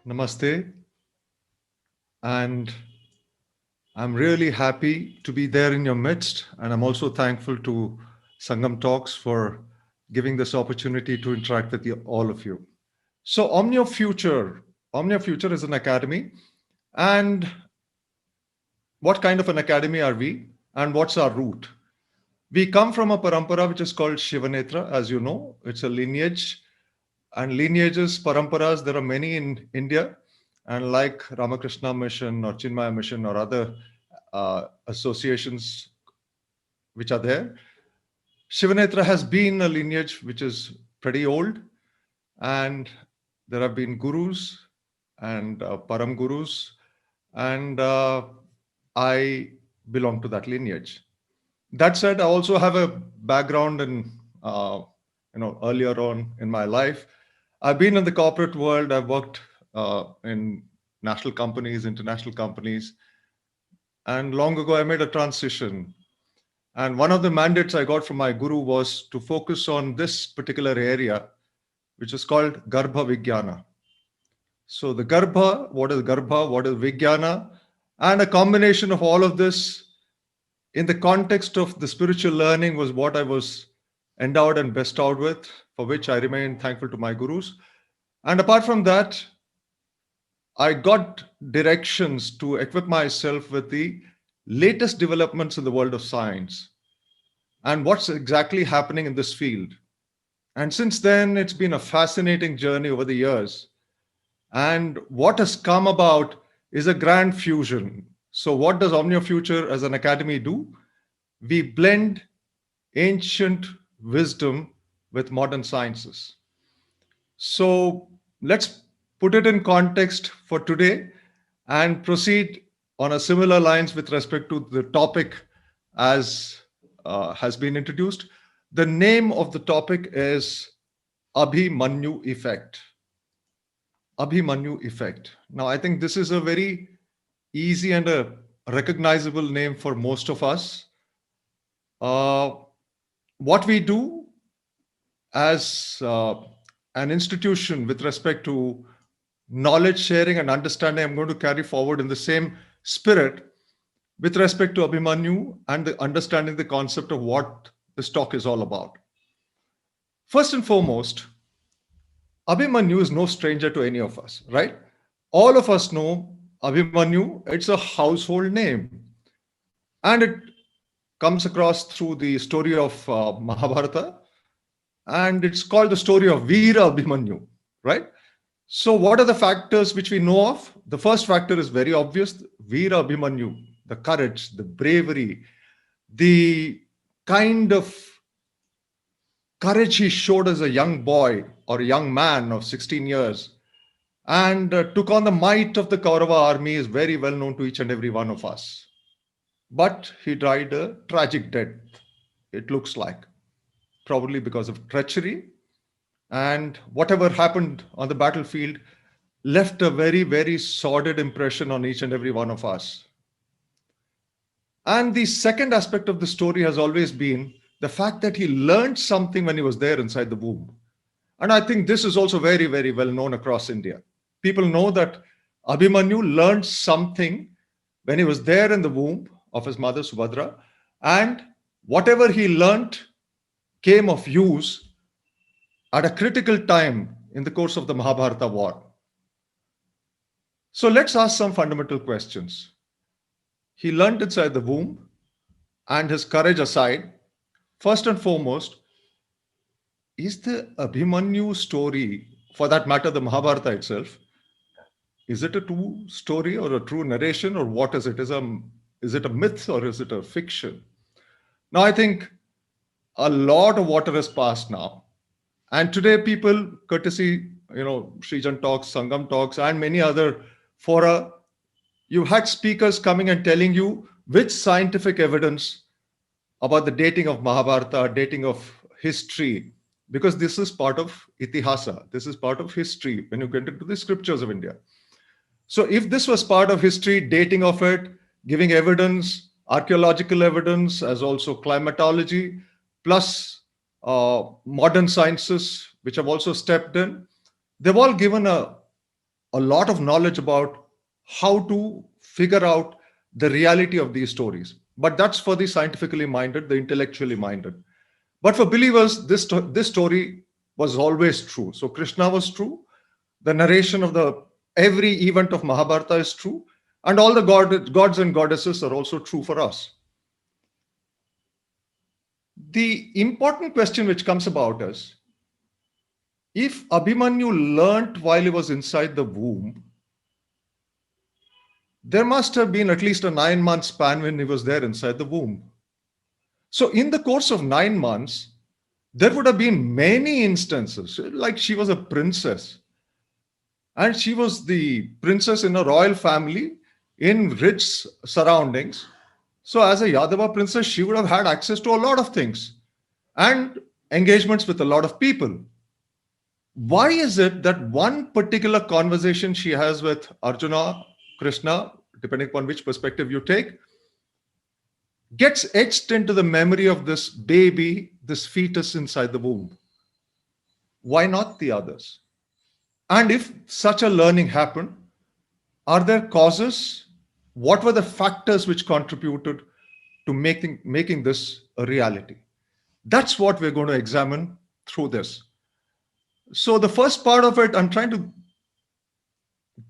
Namaste, and I'm really happy to be there in your midst. And I'm also thankful to Sangam Talks for giving this opportunity to interact with you, all of you. So, Omnia Future is an academy. And what kind of an academy are we? And what's our root? We come from a parampara which is called Shivanetra, as you know. It's a lineage, and lineages, paramparas, there are many in India. And like Ramakrishna Mission or Chinmaya Mission or other associations which are there, Shivanetra has been a lineage which is pretty old. And there have been gurus and param gurus. And I belong to that lineage. That said, I also have a background in, earlier on in my life. I've been in the corporate world. I've worked in national companies, international companies. And long ago, I made a transition. And one of the mandates I got from my guru was to focus on this particular area, which is called Garbha Vijnana. So the Garbha, what is Garbha, what is Vijnana, and a combination of all of this in the context of the spiritual learning was what I was endowed and bestowed with, for which I remain thankful to my gurus. And apart from that, I got directions to equip myself with the latest developments in the world of science and what's exactly happening in this field. And since then, it's been a fascinating journey over the years. And what has come about is a grand fusion. So, what does Omnia Future as an academy do? We blend ancient wisdom with modern sciences. So, let's put it in context for today and proceed on a similar lines with respect to the topic as has been introduced. The name of the topic is Abhimanyu effect. Abhimanyu effect. Now, I think this is a very easy and a recognizable name for most of us. Uh, what we do as an institution with respect to knowledge sharing and understanding, I'm going to carry forward in the same spirit with respect to Abhimanyu and the understanding the concept of what this talk is all about. First and foremost, Abhimanyu is no stranger to any of us, right? All of us know Abhimanyu, it's a household name. And it comes across through the story of Mahabharata. And it's called the story of Veera Abhimanyu, right? So, what are the factors which we know of? The first factor is very obvious: Veera Abhimanyu, the courage, the bravery, the kind of courage he showed as a young boy or a young man of 16 years and took on the might of the Kaurava army is very well known to each and every one of us. But he died a tragic death, it looks like, probably because of treachery. And whatever happened on the battlefield left a very, very sordid impression on each and every one of us. And the second aspect of the story has always been the fact that he learned something when he was there inside the womb. And I think this is also very, very well known across India. People know that Abhimanyu learned something when he was there in the womb of his mother Subhadra, and whatever he learned came of use at a critical time in the course of the Mahabharata war. So let's ask some fundamental questions. He learned inside the womb, and his courage aside, first and foremost, is the Abhimanyu story, for that matter, the Mahabharata itself, is it a true story or a true narration, or what is it? Is it a myth or is it a fiction? Now, I think a lot of water has passed now. And today, people, courtesy, Srijan Talks, Sangam Talks, and many other fora, you've had speakers coming and telling you which scientific evidence about the dating of Mahabharata, dating of history, because this is part of Itihasa. This is part of history when you get into the scriptures of India. So if this was part of history, dating of it, giving evidence, archaeological evidence, as also climatology, plus modern sciences, which have also stepped in, they've all given a a lot of knowledge about how to figure out the reality of these stories. But that's for the scientifically minded, the intellectually minded. But for believers, this story was always true. So Krishna was true. The narration of the every event of Mahabharata is true, and all the gods and goddesses are also true for us. The important question which comes about is, if Abhimanyu learnt while he was inside the womb, there must have been at least a 9-month span when he was there inside the womb. So in the course of 9 months, there would have been many instances, like she was a princess, and she was the princess in a royal family in rich surroundings. So as a Yadava princess, she would have had access to a lot of things and engagements with a lot of people. Why is it that one particular conversation she has with Arjuna, Krishna, depending upon which perspective you take, gets etched into the memory of this baby, this fetus inside the womb? Why not the others? And if such a learning happened, are there causes? What were the factors which contributed to making this a reality? That's what we're going to examine through this. So the first part of it, I'm trying to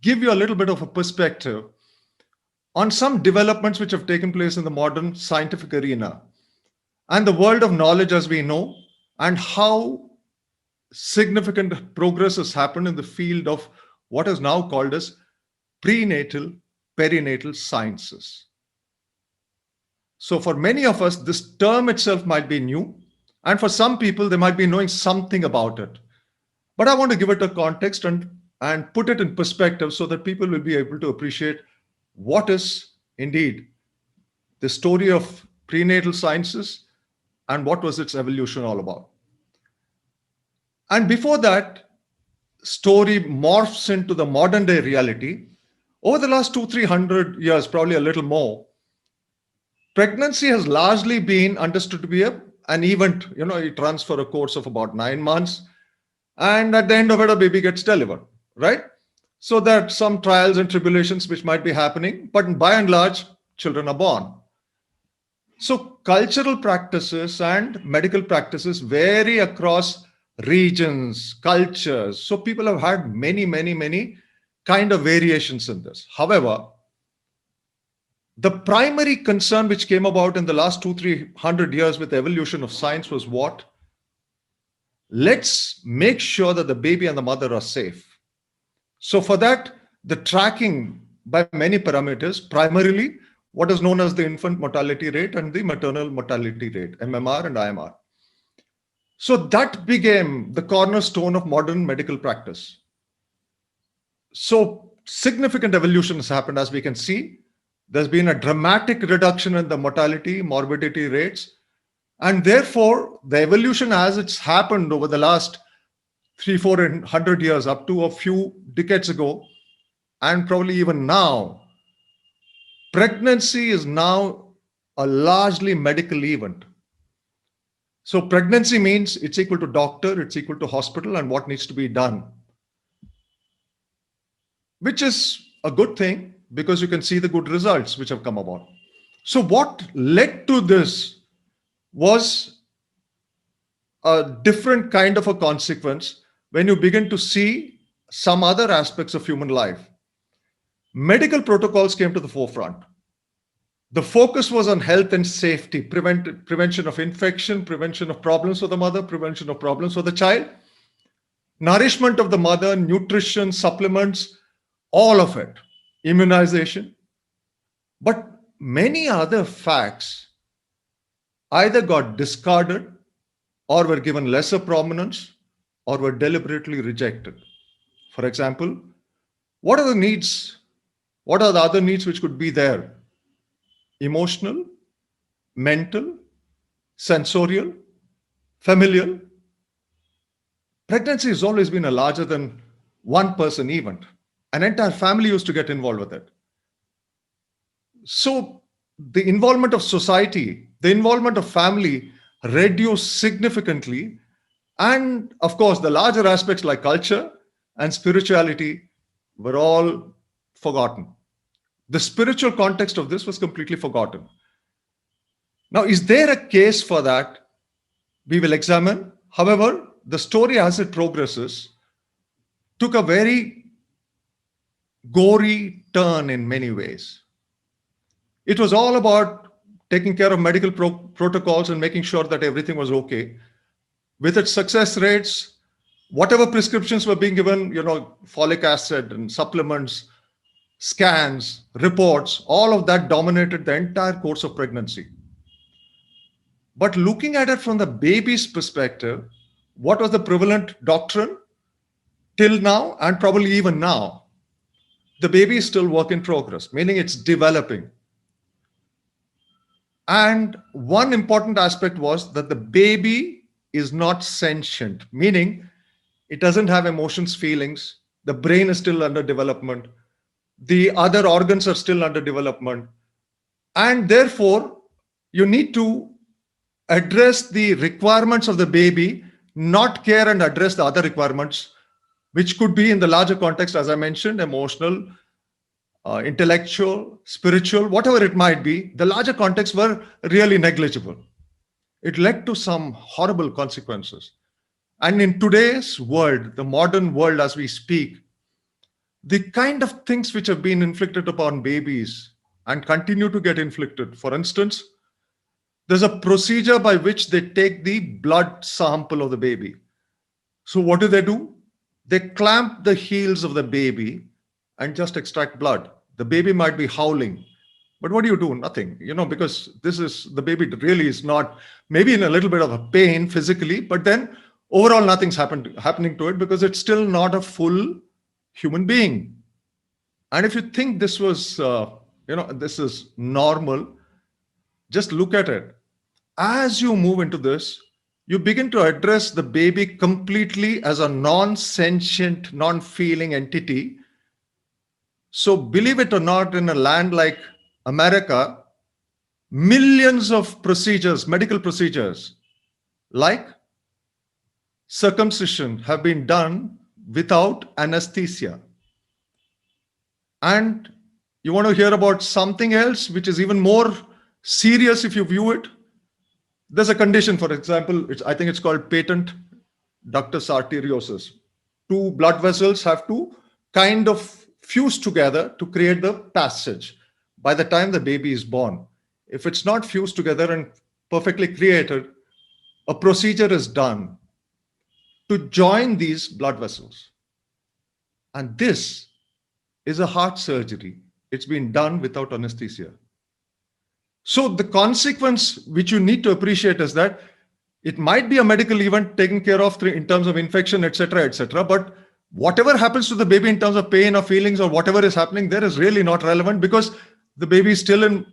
give you a little bit of a perspective on some developments which have taken place in the modern scientific arena and the world of knowledge as we know, and how significant progress has happened in the field of what is now called as prenatal, perinatal sciences. So for many of us, this term itself might be new, and for some people, they might be knowing something about it. But I want to give it a context and put it in perspective so that people will be able to appreciate what is indeed the story of prenatal sciences and what was its evolution all about. And before that story morphs into the modern day reality, over the last 200-300 years, probably a little more, pregnancy has largely been understood to be an event. It runs for a course of about 9 months. And at the end of it, a baby gets delivered, right? So there are some trials and tribulations which might be happening, but by and large, children are born. So cultural practices and medical practices vary across regions, cultures. So people have had many kind of variations in this. However, the primary concern which came about in the last 200-300 years with the evolution of science was what? Let's make sure that the baby and the mother are safe. So for that, the tracking by many parameters, primarily what is known as the infant mortality rate and the maternal mortality rate, MMR and IMR. So that became the cornerstone of modern medical practice. So significant evolution has happened, as we can see. There's been a dramatic reduction in the mortality, morbidity rates. And therefore, the evolution as it's happened over the last 300-400 years, up to a few decades ago, and probably even now, pregnancy is now a largely medical event. So pregnancy means it's equal to doctor, it's equal to hospital, and what needs to be done, which is a good thing because you can see the good results which have come about. So what led to this was a different kind of a consequence when you begin to see some other aspects of human life. Medical protocols came to the forefront. The focus was on health and safety, prevention of infection, prevention of problems for the mother, prevention of problems for the child, nourishment of the mother, nutrition, supplements, all of it, immunization. But many other facts either got discarded or were given lesser prominence or were deliberately rejected. For example, what are the needs? What are the other needs which could be there? Emotional, mental, sensorial, familial. Pregnancy has always been a larger than one person event. An entire family used to get involved with it. So the involvement of society, the involvement of family reduced significantly. And of course, the larger aspects like culture and spirituality were all forgotten. The spiritual context of this was completely forgotten. Now, is there a case for that? We will examine. However, the story as it progresses took a very gory turn in many ways. It was all about taking care of medical protocols and making sure that everything was okay. With its success rates, whatever prescriptions were being given, folic acid and supplements, scans, reports, all of that dominated the entire course of pregnancy. But looking at it from the baby's perspective, what was the prevalent doctrine till now and probably even now? The baby is still work in progress, meaning it's developing. And one important aspect was that the baby is not sentient, meaning it doesn't have emotions, feelings. The brain is still under development. The other organs are still under development. And therefore, you need to address the requirements of the baby, not care and address the other requirements, which could be in the larger context, as I mentioned, emotional, intellectual, spiritual, whatever it might be. The larger contexts were really negligible. It led to some horrible consequences. And in today's world, the modern world as we speak, the kind of things which have been inflicted upon babies and continue to get inflicted. For instance, there's a procedure by which they take the blood sample of the baby. So what do? They clamp the heels of the baby and just extract blood. The baby might be howling, but what do? Nothing, because the baby really is not, maybe in a little bit of a pain physically, but then overall nothing's happening to it because it's still not a full human being. And if you think this was, this is normal, just look at it. As you move into this, you begin to address the baby completely as a non-sentient, non-feeling entity. So believe it or not, in a land like America, millions of procedures, medical procedures, like circumcision, have been done without anesthesia. And you want to hear about something else, which is even more serious if you view it? There's a condition, for example, I think it's called patent ductus arteriosus. Two blood vessels have to kind of fuse together to create the passage by the time the baby is born. If it's not fused together and perfectly created, a procedure is done to join these blood vessels. And this is a heart surgery. It's been done without anesthesia. So the consequence which you need to appreciate is that it might be a medical event taken care of in terms of infection, etc., but whatever happens to the baby in terms of pain or feelings or whatever is happening there is really not relevant because the baby is still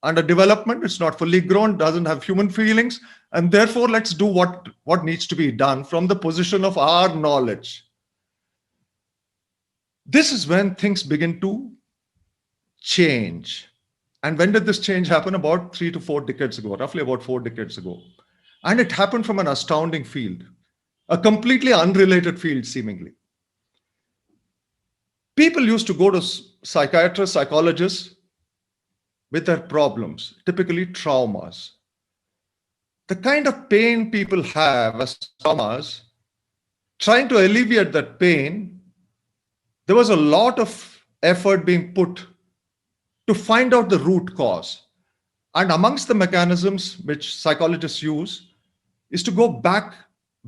under development. It's not fully grown, doesn't have human feelings. And therefore, let's do what needs to be done from the position of our knowledge. This is when things begin to change. And when did this change happen? About 3 to 4 decades ago, roughly about 4 decades ago. And it happened from an astounding field, a completely unrelated field, seemingly. People used to go to psychiatrists, psychologists with their problems, typically traumas. The kind of pain people have as traumas, trying to alleviate that pain, there was a lot of effort being put to find out the root cause. And amongst the mechanisms which psychologists use is to go back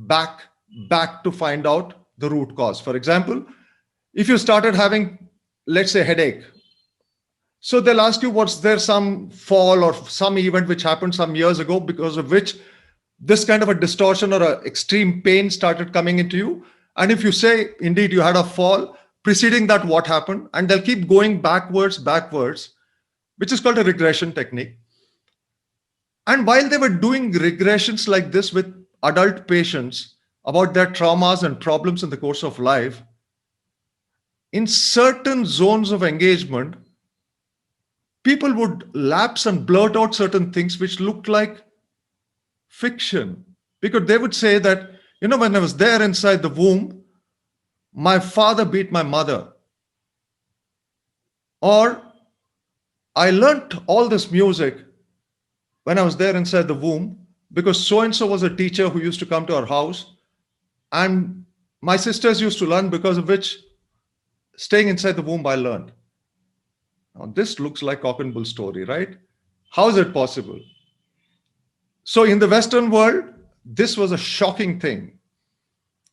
to find out the root cause. For example, if you started having, let's say, headache, so they'll ask you, was there some fall or some event which happened some years ago because of which this kind of a distortion or a extreme pain started coming into you? And if you say, indeed, you had a fall, preceding that, what happened? And they'll keep going backwards, which is called a regression technique. And while they were doing regressions like this with adult patients about their traumas and problems in the course of life, in certain zones of engagement, people would lapse and blurt out certain things which looked like fiction. Because they would say that, when I was there inside the womb, my father beat my mother. Or I learnt all this music when I was there inside the womb because so and so was a teacher who used to come to our house, and my sisters used to learn, because of which, staying inside the womb, I learned. Now, this looks like cock and bull story, right? How is it possible? So, in the Western world, this was a shocking thing.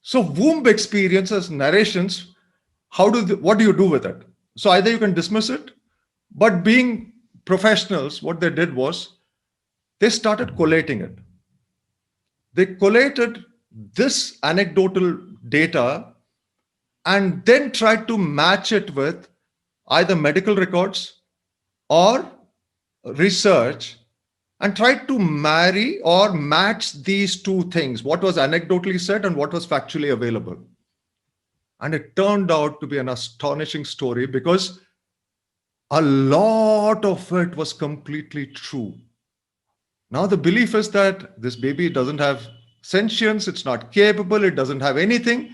So, womb experiences, narrations, what do you do with it? So, either you can dismiss it, but being professionals, what they did was they started collating it. They collated this anecdotal data and then tried to match it with either medical records or research, and tried to marry or match these two things, what was anecdotally said and what was factually available. And it turned out to be an astonishing story because a lot of it was completely true. Now, the belief is that this baby doesn't have sentience, it's not capable, it doesn't have anything.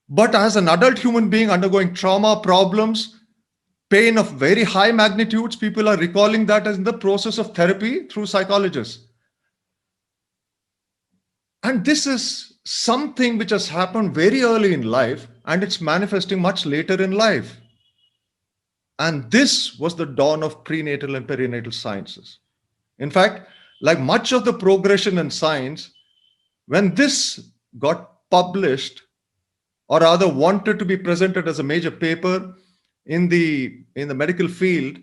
But as an adult human being undergoing trauma, problems, pain of very high magnitudes, people are recalling that as in the process of therapy through psychologists. And this is something which has happened very early in life and it's manifesting much later in life. And this was the dawn of prenatal and perinatal sciences. In fact, like much of the progression in science, when this got published, or rather wanted to be presented as a major paper in the medical field,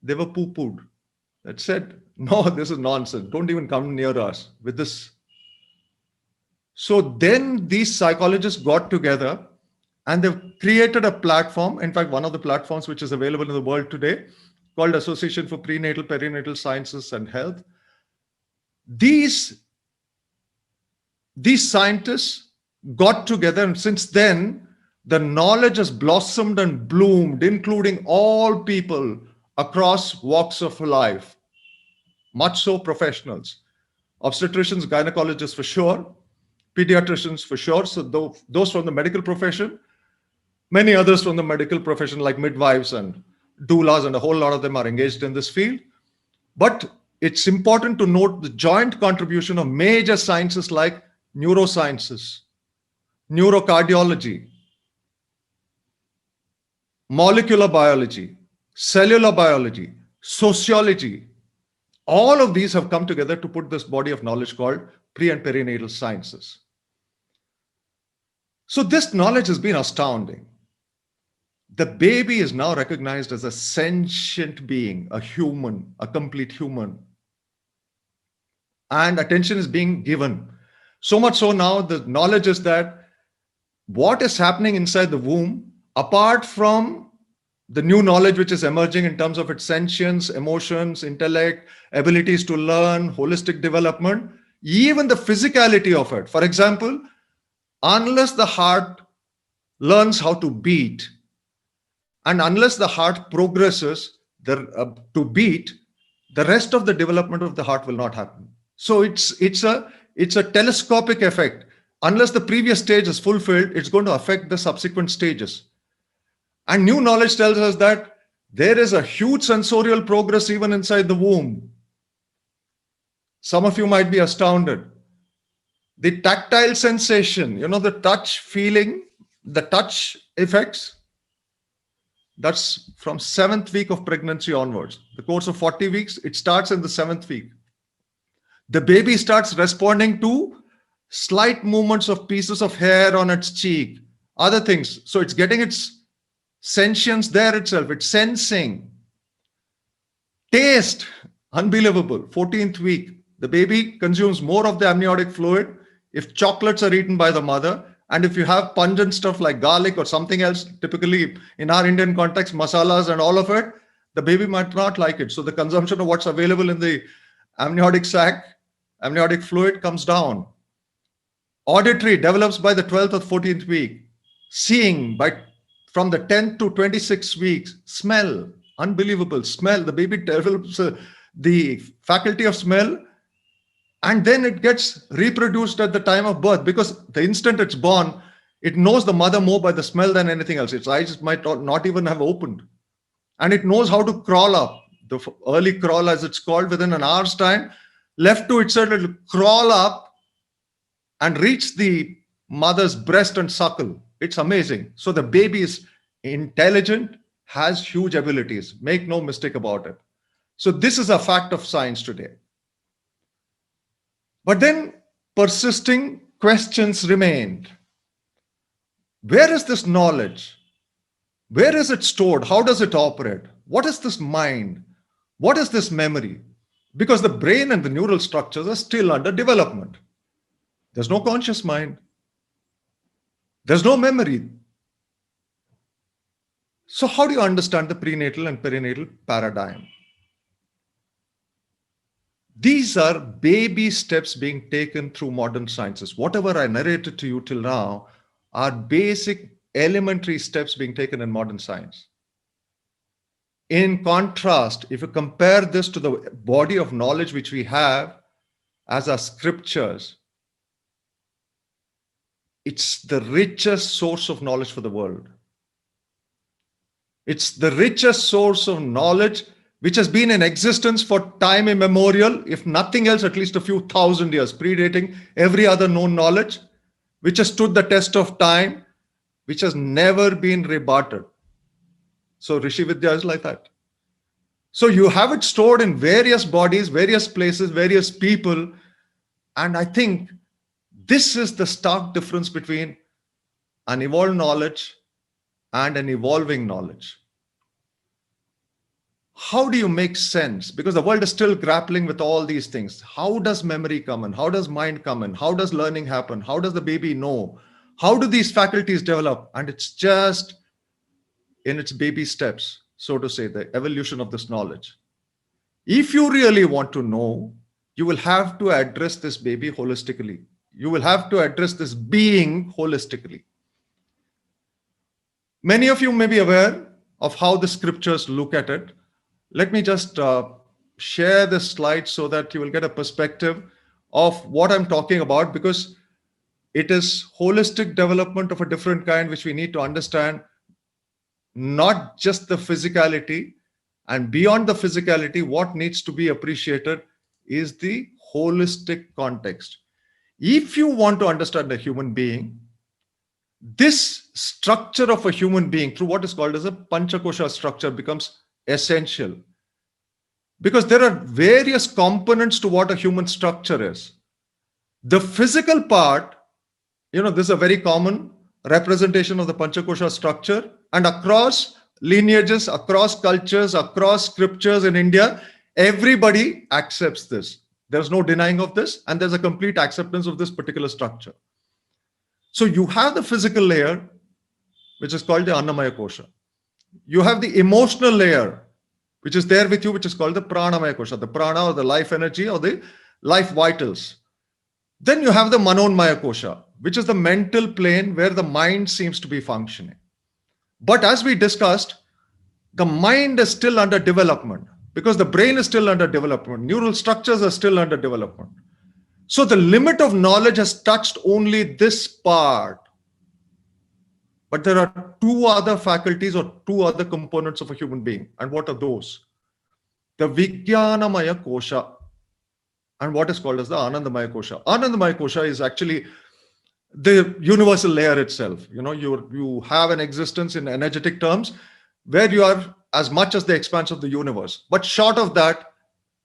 they were poo-pooed. That said, no, this is nonsense. Don't even come near us with this. So then these psychologists got together and they've created a platform. In fact, one of the platforms which is available in the world today, called Association for Prenatal, Perinatal Sciences and Health. These scientists got together, and since then, the knowledge has blossomed and bloomed, including all people across walks of life, much so professionals, obstetricians, gynecologists for sure, pediatricians for sure. So those from the medical profession, many others from the medical profession like midwives and doulas, and a whole lot of them are engaged in this field. But it's important to note the joint contribution of major sciences like neurosciences, neurocardiology, molecular biology, cellular biology, sociology. All of these have come together to put this body of knowledge called pre and perinatal sciences. So this knowledge has been astounding. The baby is now recognized as a sentient being, a human, a complete human. And attention is being given. So much so now, the knowledge is that what is happening inside the womb, apart from the new knowledge which is emerging in terms of its sentience, emotions, intellect, abilities to learn, holistic development, even the physicality of it. For example, unless the heart learns how to beat, and unless the heart progresses to beat, the rest of the development of the heart will not happen. So it's a telescopic effect. Unless the previous stage is fulfilled, it's going to affect the subsequent stages. And new knowledge tells us that there is a huge sensorial progress even inside the womb. Some of you might be astounded. The tactile sensation, the touch feeling, the touch effects, that's from 7th week of pregnancy onwards. The course of 40 weeks, it starts in the 7th week. The baby starts responding to slight movements of pieces of hair on its cheek, other things. So it's getting its sentience there itself. It's sensing. Taste, unbelievable. 14th week, the baby consumes more of the amniotic fluid if chocolates are eaten by the mother. And if you have pungent stuff like garlic or something else, typically in our Indian context, masalas and all of it, the baby might not like it. So the consumption of what's available in the amniotic sac, amniotic fluid comes down. Auditory develops by the 12th or 14th week. Seeing from the 10th to 26 weeks. Smell, unbelievable smell. The baby develops the faculty of smell, and then it gets reproduced at the time of birth, because the instant it's born, it knows the mother more by the smell than anything else. Its eyes might not even have opened. and it knows how to crawl up. The early crawl, as it's called, within an hour's time, left to itself, it will crawl up and reach the mother's breast and suckle. It's amazing. So the baby is intelligent, has huge abilities. Make no mistake about it. So this is a fact of science today. But then persisting questions remained. Where is this knowledge? Where is it stored? How does it operate? What is this mind? What is this memory? Because the brain and the neural structures are still under development. There's no conscious mind. There's no memory. So how do you understand the prenatal and perinatal paradigm? These are baby steps being taken through modern sciences. Whatever I narrated to you till now are basic elementary steps being taken in modern science. In contrast, if you compare this to the body of knowledge which we have as our scriptures, it's the richest source of knowledge for the world. It's the richest source of knowledge which has been in existence for time immemorial, if nothing else, at least a few thousand years, predating every other known knowledge, which has stood the test of time, which has never been rebutted. So Rishi Vidya is like that. So you have it stored in various bodies, various places, various people. And I think this is the stark difference between an evolved knowledge and an evolving knowledge. How do you make sense? Because the world is still grappling with all these things. How does memory come in? How does mind come in? How does learning happen? How does the baby know? How do these faculties develop? And it's just in its baby steps, so to say, the evolution of this knowledge. If you really want to know, you will have to address this baby holistically. You will have to address this being holistically. Many of you may be aware of how the scriptures look at it. Let me just share this slide so that you will get a perspective of what I'm talking about, because it is holistic development of a different kind, which we need to understand, not just the physicality. And beyond the physicality, what needs to be appreciated is the holistic context. If you want to understand a human being, this structure of a human being through what is called as a Panchakosha structure becomes essential, because there are various components to what a human structure is. The physical part, this is a very common representation of the Panchakosha structure, and across lineages, across cultures, across scriptures in India, everybody accepts this. There's no denying of this, and there's a complete acceptance of this particular structure. So you have the physical layer, which is called the Annamaya Kosha. You have the emotional layer, which is there with you, which is called the Pranamaya Kosha, the prana or the life energy or the life vitals. Then you have the Manonmaya Kosha, which is the mental plane where the mind seems to be functioning. But as we discussed, the mind is still under development because the brain is still under development. Neural structures are still under development. So the limit of knowledge has touched only this part. But there are two other faculties or two other components of a human being. And what are those? The Vijnanamaya Kosha and what is called as the Anandamaya Kosha. Anandamaya Kosha is actually the universal layer itself. You have an existence in energetic terms where you are as much as the expanse of the universe. But short of that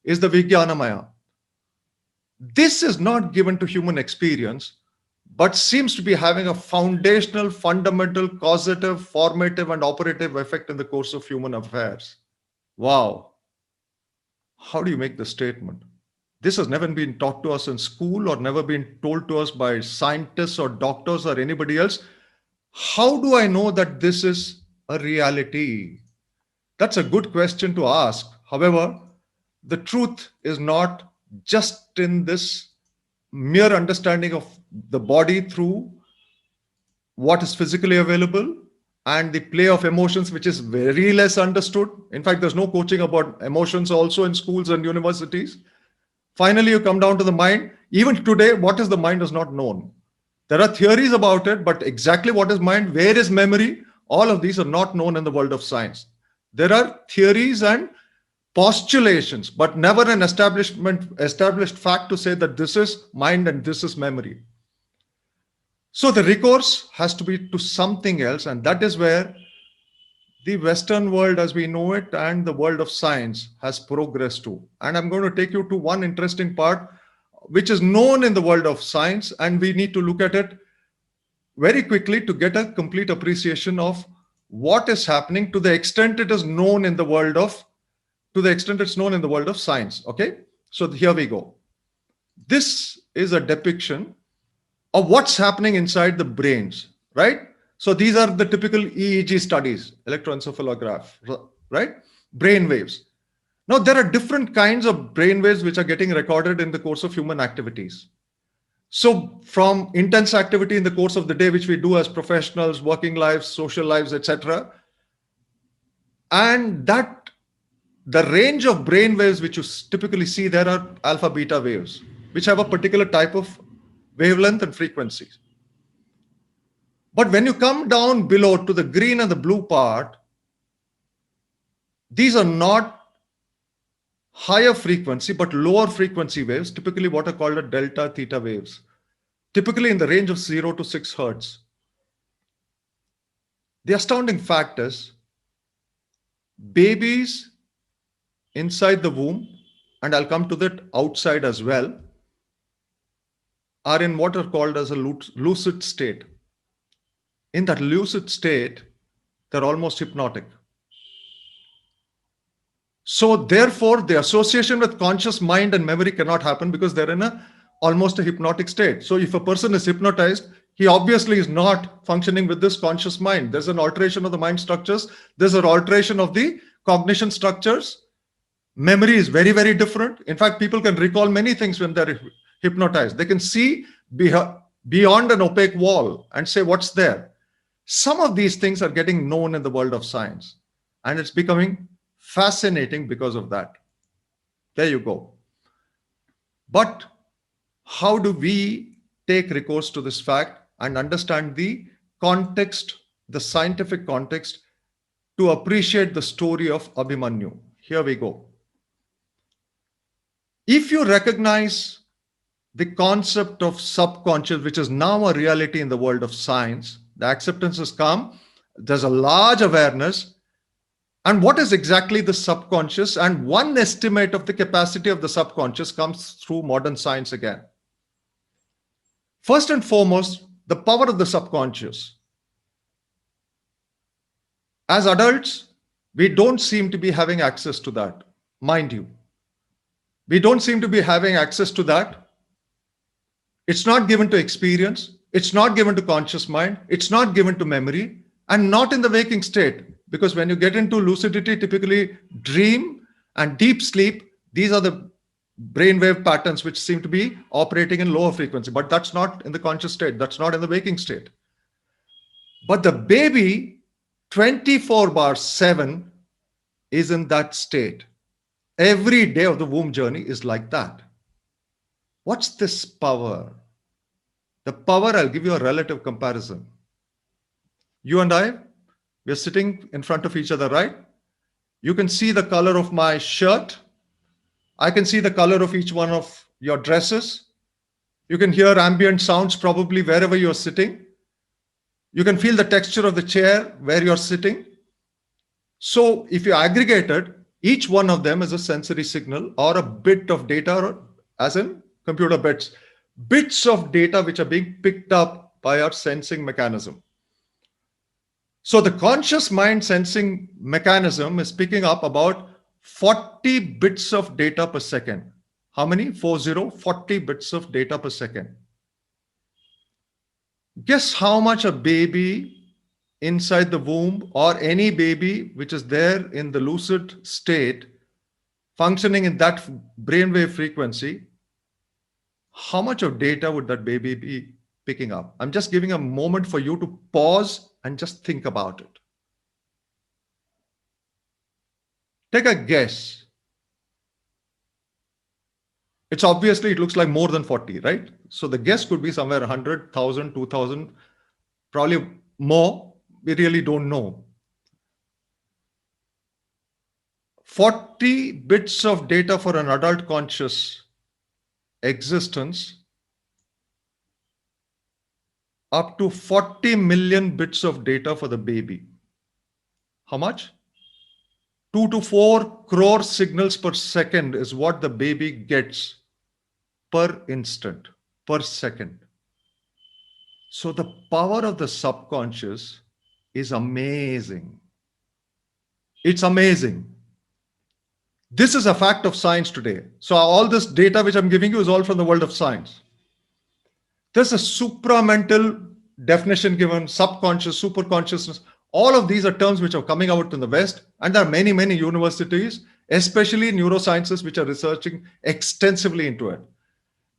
is the Vijnanamaya. This is not given to human experience, but seems to be having a foundational, fundamental, causative, formative, and operative effect in the course of human affairs. Wow. How do you make the statement? This has never been taught to us in school or never been told to us by scientists or doctors or anybody else. How do I know that this is a reality? That's a good question to ask. However, the truth is not just in this mere understanding of the body through what is physically available and the play of emotions, which is very less understood. In fact, there's no coaching about emotions also in schools and universities. Finally, you come down to the mind. Even today, what is the mind is not known. There are theories about it, but exactly what is mind, where is memory, all of these are not known in the world of science. There are theories and postulations, but never an established fact to say that this is mind and this is memory. So the recourse has to be to something else, and that is where the Western world as we know it and the world of science has progressed to. And I'm going to take you to one interesting part which is known in the world of science, and we need to look at it very quickly to get a complete appreciation of what is happening to the extent it is known in the world of science. Okay, so here we go. This is a depiction of what's happening inside the brains, right? So these are the typical EEG studies, electroencephalograph, right? Brain waves. Now there are different kinds of brain waves which are getting recorded in the course of human activities. So from intense activity in the course of the day, which we do as professionals, working lives, social lives, etc., and that the range of brain waves which you typically see there are alpha beta waves, which have a particular type of wavelength and frequencies. But when you come down below to the green and the blue part, these are not higher frequency but lower frequency waves, typically what are called a delta theta waves, typically in the range of 0 to 6 hertz. The astounding fact is babies inside the womb, and I'll come to that outside as well, are in what are called as a lucid state. In that lucid state, they're almost hypnotic. So therefore, the association with conscious mind and memory cannot happen because they're in almost a hypnotic state. So if a person is hypnotized, he obviously is not functioning with this conscious mind. There's an alteration of the mind structures. There's an alteration of the cognition structures. Memory is very, very different. In fact, people can recall many things when they're hypnotized. They can see beyond an opaque wall and say, what's there? Some of these things are getting known in the world of science, and it's becoming fascinating because of that. There you go. But how do we take recourse to this fact and understand the context, the scientific context, to appreciate the story of Abhimanyu? Here we go. If you recognize the concept of subconscious, which is now a reality in the world of science, the acceptance has come, there's a large awareness. And what is exactly the subconscious? And one estimate of the capacity of the subconscious comes through modern science again. First and foremost, the power of the subconscious. As adults, we don't seem to be having access to that, mind you. We don't seem to be having access to that. It's not given to experience. It's not given to conscious mind. It's not given to memory, and not in the waking state. Because when you get into lucidity, typically dream and deep sleep, these are the brainwave patterns which seem to be operating in lower frequency. But that's not in the conscious state. That's not in the waking state. But the baby, 24/7, is in that state. Every day of the womb journey is like that. What's this power? The power, I'll give you a relative comparison. You and I, we're sitting in front of each other, right? You can see the color of my shirt. I can see the color of each one of your dresses. You can hear ambient sounds probably wherever you're sitting. You can feel the texture of the chair where you're sitting. So if you aggregate it, each one of them is a sensory signal or a bit of data, as in computer bits of data which are being picked up by our sensing mechanism. So the conscious mind sensing mechanism is picking up about 40 bits of data per second. How many? 40 bits of data per second. Guess how much a baby inside the womb, or any baby which is there in the lucid state, functioning in that brainwave frequency, how much of data would that baby be picking up? I'm just giving a moment for you to pause and just think about it. Take a guess. It's obviously, it looks like more than 40, right? So the guess could be somewhere 100, 1,000, 2,000, probably more. We really don't know. 40 bits of data for an adult conscious existence, up to 40 million bits of data for the baby. How much? 2 to 4 crore signals per second is what the baby gets per instant, per second. So the power of the subconscious is amazing. It's amazing. This is a fact of science today. So all this data which I'm giving you is all from the world of science. There's a supramental definition given, subconscious, superconsciousness. All of these are terms which are coming out in the West, and there are many, many universities, especially neurosciences, which are researching extensively into it.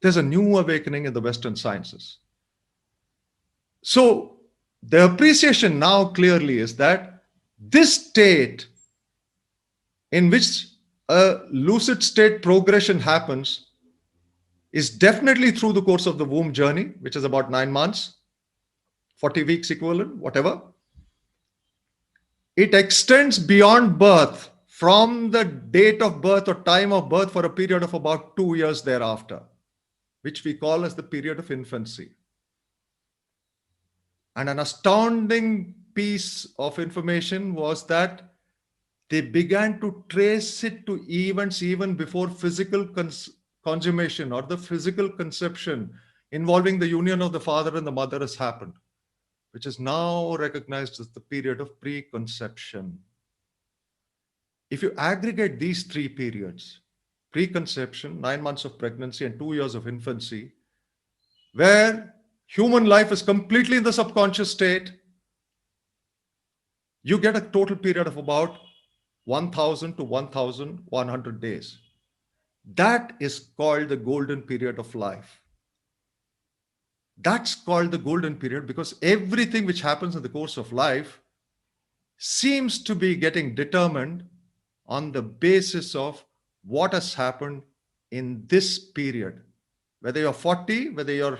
There's a new awakening in the Western sciences. So the appreciation now clearly is that this state in which a lucid state progression happens is definitely through the course of the womb journey, which is about 9 months, 40 weeks equivalent, whatever. It extends beyond birth, from the date of birth or time of birth, for a period of about 2 years thereafter, which we call as the period of infancy. And an astounding piece of information was that they began to trace it to events even before physical consummation or the physical conception involving the union of the father and the mother has happened, which is now recognized as the period of preconception. If you aggregate these 3 periods, preconception, 9 months of pregnancy and 2 years of infancy, where human life is completely in the subconscious state, you get a total period of about 1000 to 1100 days. That is called the golden period of life. That's called the golden period because everything which happens in the course of life seems to be getting determined on the basis of what has happened in this period. Whether you're 40, whether you're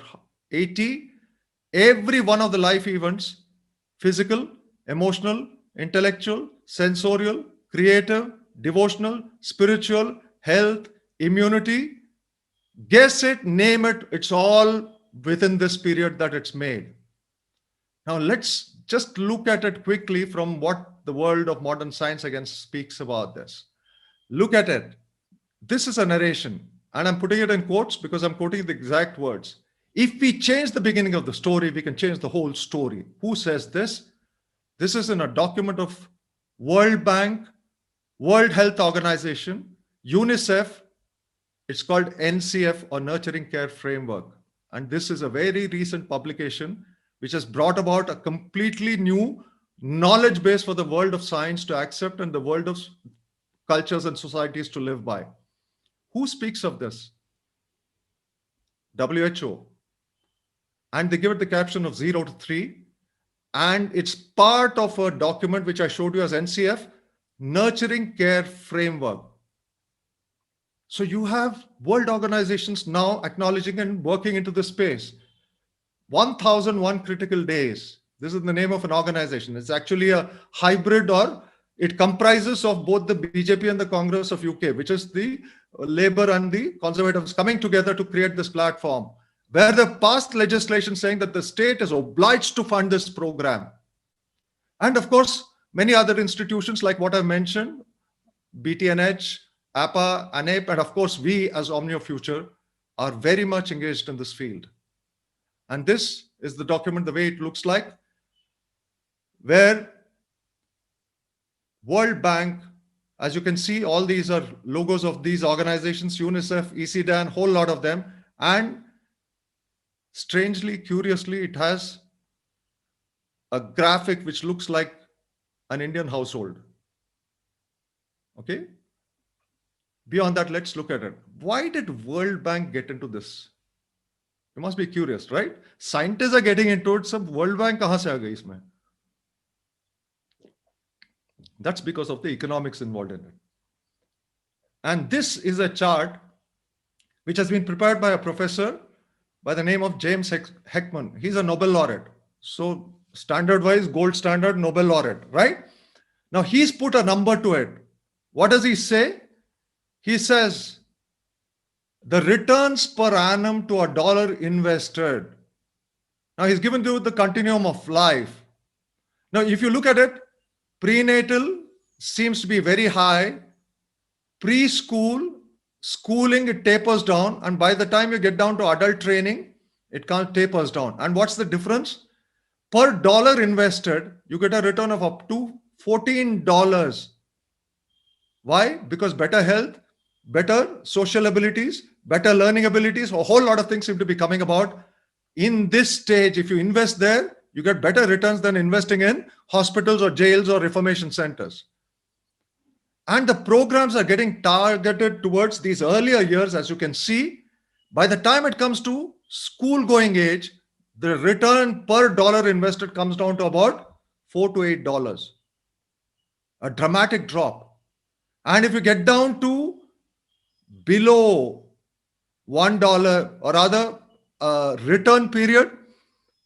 80, every one of the life events, physical, emotional, intellectual, sensorial, creative, devotional, spiritual, health, immunity, guess it, name it, it's all within this period that it's made. Now let's just look at it quickly from what the world of modern science again speaks about this. Look at it. This is a narration, and I'm putting it in quotes because I'm quoting the exact words. If we change the beginning of the story, we can change the whole story. Who says this? This is in a document of World Bank, World Health Organization, UNICEF. It's called NCF, or Nurturing Care Framework. And this is a very recent publication which has brought about a completely new knowledge base for the world of science to accept and the world of cultures and societies to live by. Who speaks of this? WHO. And they give it the caption of 0 to 3. And it's part of a document which I showed you as NCF, Nurturing Care Framework. So you have world organizations now acknowledging and working into this space. 1001 critical days. This is the name of an organization. It's actually a hybrid, or it comprises of both the BJP and the Congress of UK, which is the Labour and the Conservatives coming together to create this platform, where they passed legislation saying that the state is obliged to fund this program. And of course, many other institutions like what I mentioned, BTNH, APA, ANEP, and of course, we as Omnio Future are very much engaged in this field. And this is the document, the way it looks like, where World Bank, as you can see, all these are logos of these organizations, UNICEF, ECDAN, whole lot of them. And strangely, curiously, it has a graphic which looks like an Indian household. Okay? Beyond that, let's look at it. Why did World Bank get into this? You must be curious, right? Scientists are getting into it. So World Bank kahan se aa gayi isme? That's because of the economics involved in it. And this is a chart which has been prepared by a professor by the name of James Heckman. He's a Nobel laureate. So standard-wise, gold standard Nobel laureate, right? Now he's put a number to it. What does he say? He says the returns per annum to a dollar invested. Now he's given you the continuum of life. Now, if you look at it, prenatal seems to be very high. Preschool, schooling, it tapers down. And by the time you get down to adult training, it can't tapers down. And what's the difference? Per dollar invested, you get a return of up to $14. Why? Because better health, better social abilities, better learning abilities, a whole lot of things seem to be coming about. In this stage, if you invest there, you get better returns than investing in hospitals or jails or reformation centers. And the programs are getting targeted towards these earlier years, as you can see. By the time it comes to school going age, the return per dollar invested comes down to about $4 to $8. A dramatic drop. And if you get down to below $1, or rather a return period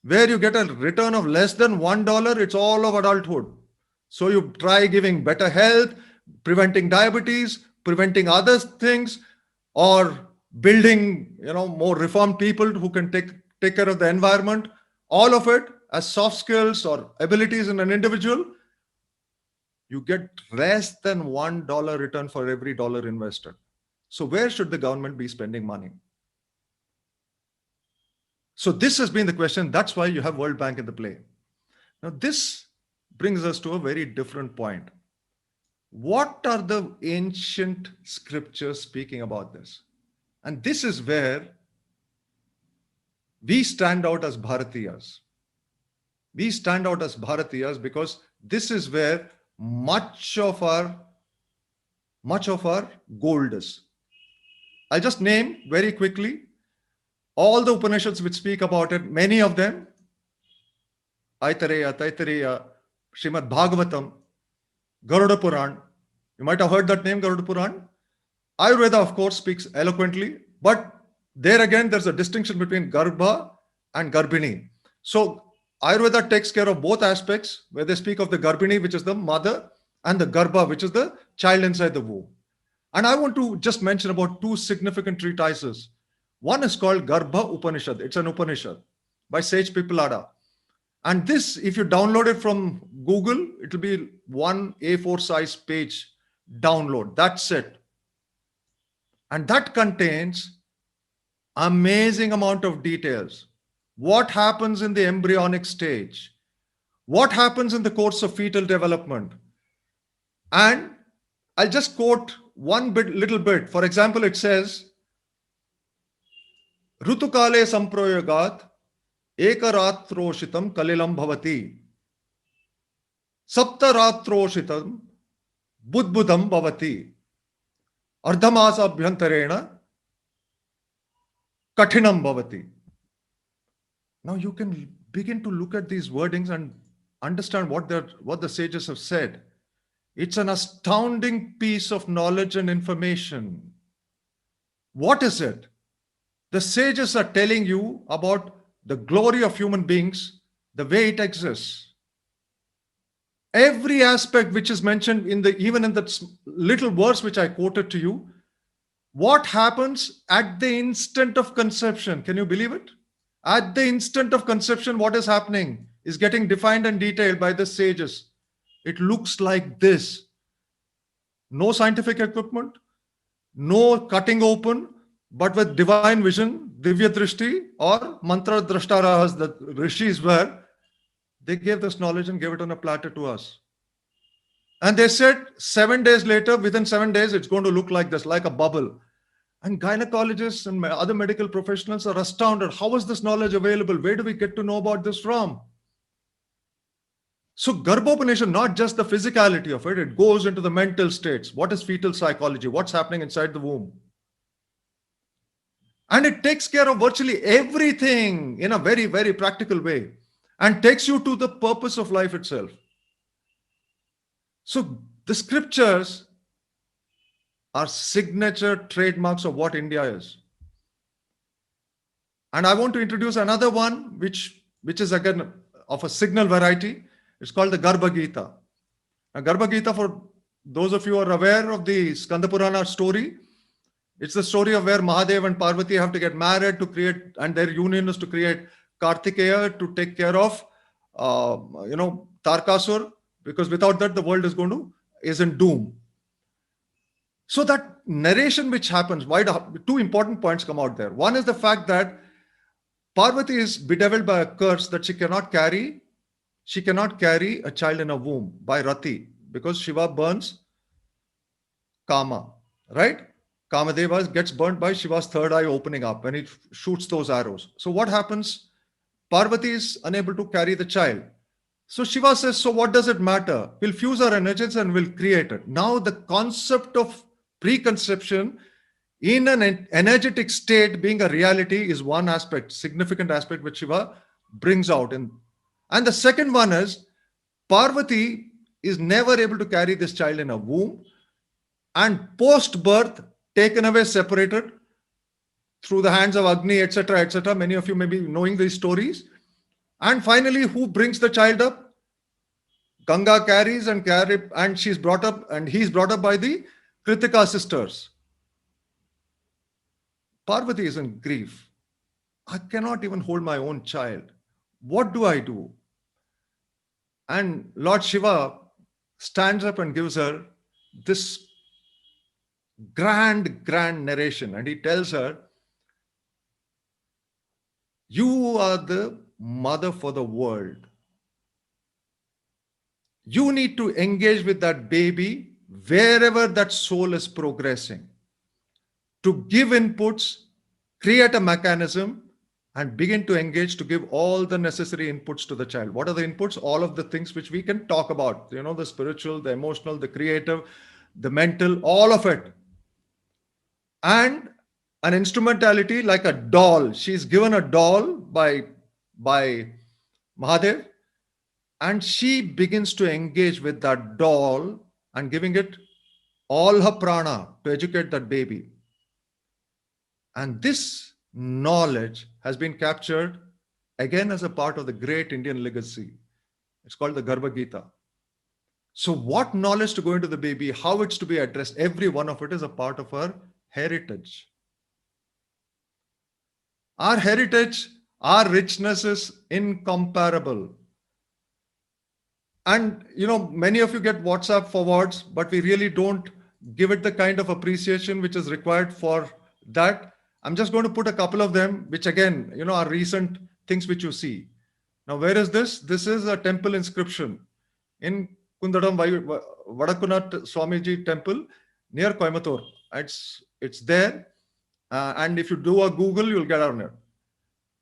where you get a return of less than $1, it's all of adulthood. So you try giving better health, preventing diabetes, preventing other things, or building, more reformed people who can take care of the environment. All of it as soft skills or abilities in an individual. You get less than $1 return for every dollar invested. So where should the government be spending money? So this has been the question. That's why you have World Bank in the play. Now this brings us to a very different point. What are the ancient scriptures speaking about this? And this is where we stand out as Bharatiyas. We stand out as Bharatiyas because this is where much of our gold is. I'll just name very quickly all the Upanishads which speak about it, many of them, Aitareya, Taittiriya, Srimad Bhagavatam, Garuda Puran. You might have heard that name, Garuda Puran. Ayurveda, of course, speaks eloquently, but there again, there's a distinction between Garbha and Garbhini. So Ayurveda takes care of both aspects, where they speak of the Garbhini, which is the mother, and the Garbha, which is the child inside the womb. And I want to just mention about two significant treatises. One is called Garbha Upanishad. It's an Upanishad by Sage Pipalada. And this, if you download it from Google, it'll be one A4 size page download. That's it. And that contains amazing amount of details. What happens in the embryonic stage? What happens in the course of fetal development? And I'll just quote little bit. For example, it says, Rutukale samprayogat ekaratroshitam kalilam bhavati saptaratroshitam budbudam bhavati ardhamasa abhyantarena kathinam bhavati. Now you can begin to look at these wordings and understand what the sages have said. It's an astounding piece of knowledge and information. What is it? The sages are telling you about the glory of human beings, the way it exists. Every aspect which is mentioned even in that little verse which I quoted to you, what happens at the instant of conception? Can you believe it? At the instant of conception, what is happening is getting defined and detailed by the sages. It looks like this. No scientific equipment, no cutting open, but with divine vision, Divya Drishti or Mantra Drashtarahas, the rishis were, they gave this knowledge and gave it on a platter to us. And they said 7 days later, within 7 days, it's going to look like this, like a bubble. And gynecologists and other medical professionals are astounded. How is this knowledge available? Where do we get to know about this from? So Garbhopanishad, not just the physicality of it, it goes into the mental states. What is fetal psychology? What's happening inside the womb? And it takes care of virtually everything in a very, very practical way and takes you to the purpose of life itself. So the scriptures are signature trademarks of what India is. And I want to introduce another one, which is again of a signal variety. It's called the Garbha Gita. Now, Garbha Gita, for those of you who are aware of the Skanda Purana story, it's the story of where Mahadev and Parvati have to get married to create, and their union is to create Kartikeya to take care of, Tarkasur, because without that, the world is in doom. So that narration which happens, two important points come out there. One is the fact that Parvati is bedeviled by a curse that she cannot carry a child in a womb by Rati, because Shiva burns Kama, right? Kamadeva gets burnt by Shiva's third eye opening up when he shoots those arrows. So what happens? Parvati is unable to carry the child. So Shiva says, so what does it matter? We'll fuse our energies and we'll create it. Now the concept of preconception in an energetic state being a reality is one aspect, significant aspect, which Shiva brings out. And the second one is Parvati is never able to carry this child in a womb, and post-birth, taken away, separated through the hands of Agni, etc., etc. Many of you may be knowing these stories. And finally, who brings the child up? Ganga carries and she's brought up, and he's brought up by the Kritika sisters. Parvati is in grief. I cannot even hold my own child. What do I do? And Lord Shiva stands up and gives her this grand narration, and he tells her, you are the mother for the world. You need to engage with that baby wherever that soul is progressing, to give inputs, create a mechanism, and begin to engage to give all the necessary inputs to the child. What are the inputs? All of the things which we can talk about, the spiritual, the emotional, the creative, the mental, all of it. And an instrumentality like a doll. She's given a doll by Mahadev, and she begins to engage with that doll and giving it all her prana to educate that baby. And this knowledge has been captured again as a part of the great Indian legacy. It's called the Garbha Gita. So what knowledge to go into the baby, how it's to be addressed, every one of it is a part of our heritage. Our heritage, our richness is incomparable. And, many of you get WhatsApp forwards, but we really don't give it the kind of appreciation which is required for that. I'm just going to put a couple of them, which again, are recent things which you see. Now, where is this? This is a temple inscription in Kundadam Vadakunath Swamiji temple near Coimbatore. It's there. And if you do a Google, you'll get on it.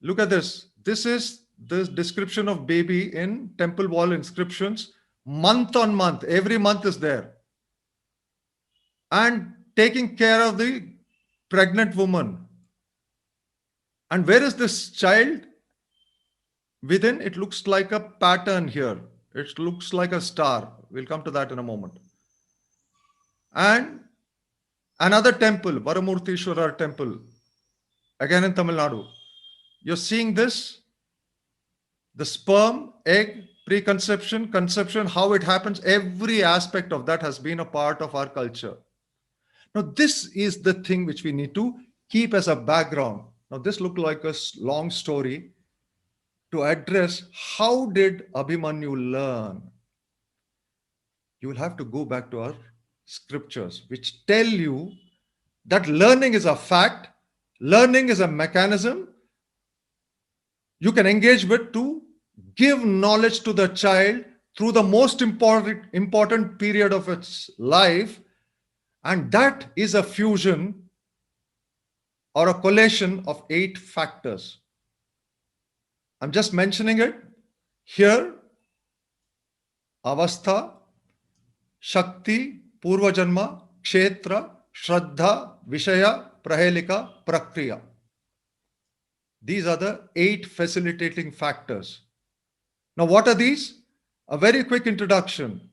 Look at this. This is the description of baby in temple wall inscriptions, month on month. Every month is there. And taking care of the pregnant woman. And where is this child? Within, it looks like a pattern here. It looks like a star. We'll come to that in a moment. And another temple, Varamurtishwara temple, again in Tamil Nadu. You're seeing this, the sperm, egg, preconception, conception, how it happens. Every aspect of that has been a part of our culture. Now, this is the thing which we need to keep as a background. Now, this looks like a long story to address how did Abhimanyu learn. You will have to go back to our scriptures, which tell you that learning is a fact, learning is a mechanism you can engage with to give knowledge to the child through the most important period of its life. And that is a fusion or a collation of 8 factors. I'm just mentioning it here. Avastha, Shakti, Purva Janma, Kshetra, Shraddha, Vishaya, Prahelika, Prakriya. These are the 8 facilitating factors. Now, what are these? A very quick introduction.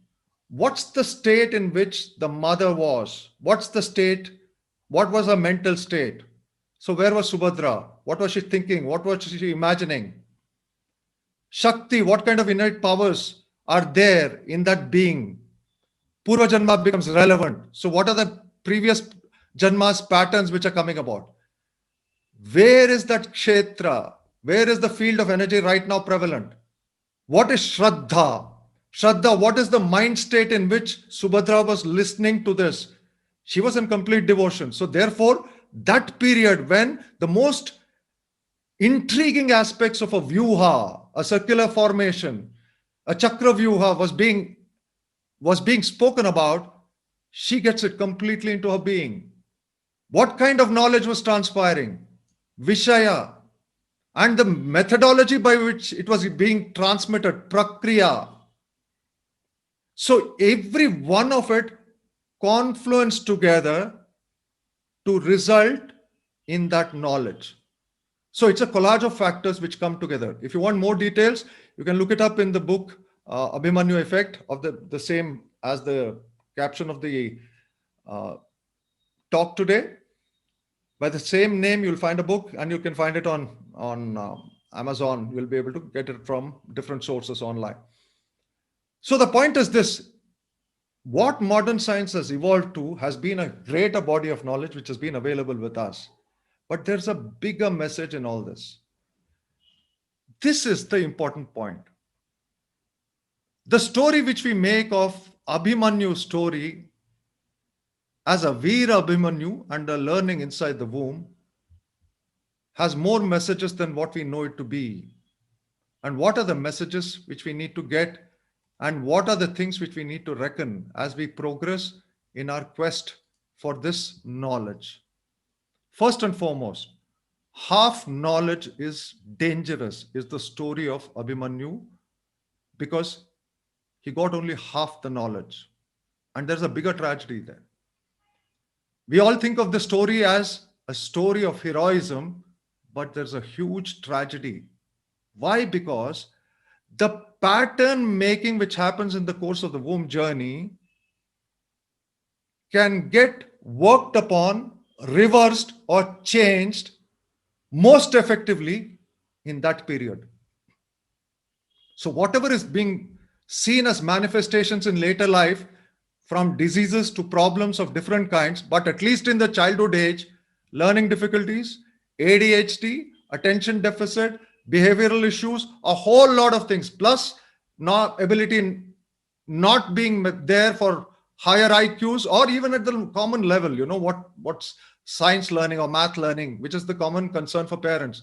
What's the state in which the mother was? What's the state? What was her mental state? So where was Subhadra? What was she thinking? What was she imagining? Shakti, what kind of innate powers are there in that being? Purva Janma becomes relevant. So what are the previous Janmas patterns which are coming about? Where is that Kshetra? Where is the field of energy right now prevalent? What is Shraddha? Shraddha, what is the mind state in which Subhadra was listening to this? She was in complete devotion. So therefore, that period when the most intriguing aspects of a vyuha, a circular formation, a chakra vyuha was being spoken about, she gets it completely into her being. What kind of knowledge was transpiring? Vishaya. And the methodology by which it was being transmitted, prakriya. So every one of it confluenced together to result in that knowledge. So it's a collage of factors which come together. If you want more details, you can look it up in the book, Abhimanyu Effect, of the same as the caption of the talk today. By the same name, you'll find a book, and you can find it on Amazon. You'll be able to get it from different sources online. So the point is this: what modern science has evolved to has been a greater body of knowledge which has been available with us. But there's a bigger message in all this. This is the important point. The story which we make of Abhimanyu's story as a Veera Abhimanyu and a learning inside the womb has more messages than what we know it to be. And what are the messages which we need to get? And what are the things which we need to reckon as we progress in our quest for this knowledge? First and foremost, half knowledge is dangerous, is the story of Abhimanyu, because he got only half the knowledge. And there's a bigger tragedy there. We all think of the story as a story of heroism, but there's a huge tragedy. Why? Because the pattern making which happens in the course of the womb journey can get worked upon, reversed, or changed most effectively in that period. So whatever is being seen as manifestations in later life, from diseases to problems of different kinds, but at least in the childhood age, learning difficulties, ADHD, attention deficit, behavioral issues, a whole lot of things, plus not ability not being there for higher IQs, or even at the common level, what's science learning or math learning, which is the common concern for parents.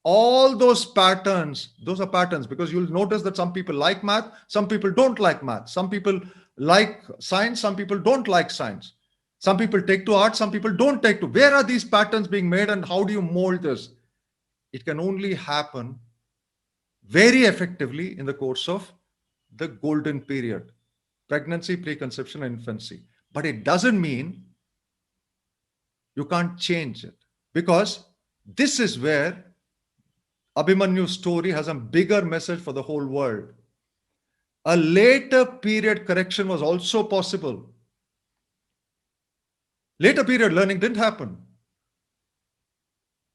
All those patterns, those are patterns, because you'll notice that some people like math, some people don't like math, some people like science, some people don't like science. Some people take to art, some people don't take to. Where are these patterns being made, and how do you mold this? It can only happen very effectively in the course of the golden period, pregnancy, preconception, and infancy. But it doesn't mean you can't change it, because this is where Abhimanyu's story has a bigger message for the whole world. A later period correction was also possible. Later period learning didn't happen.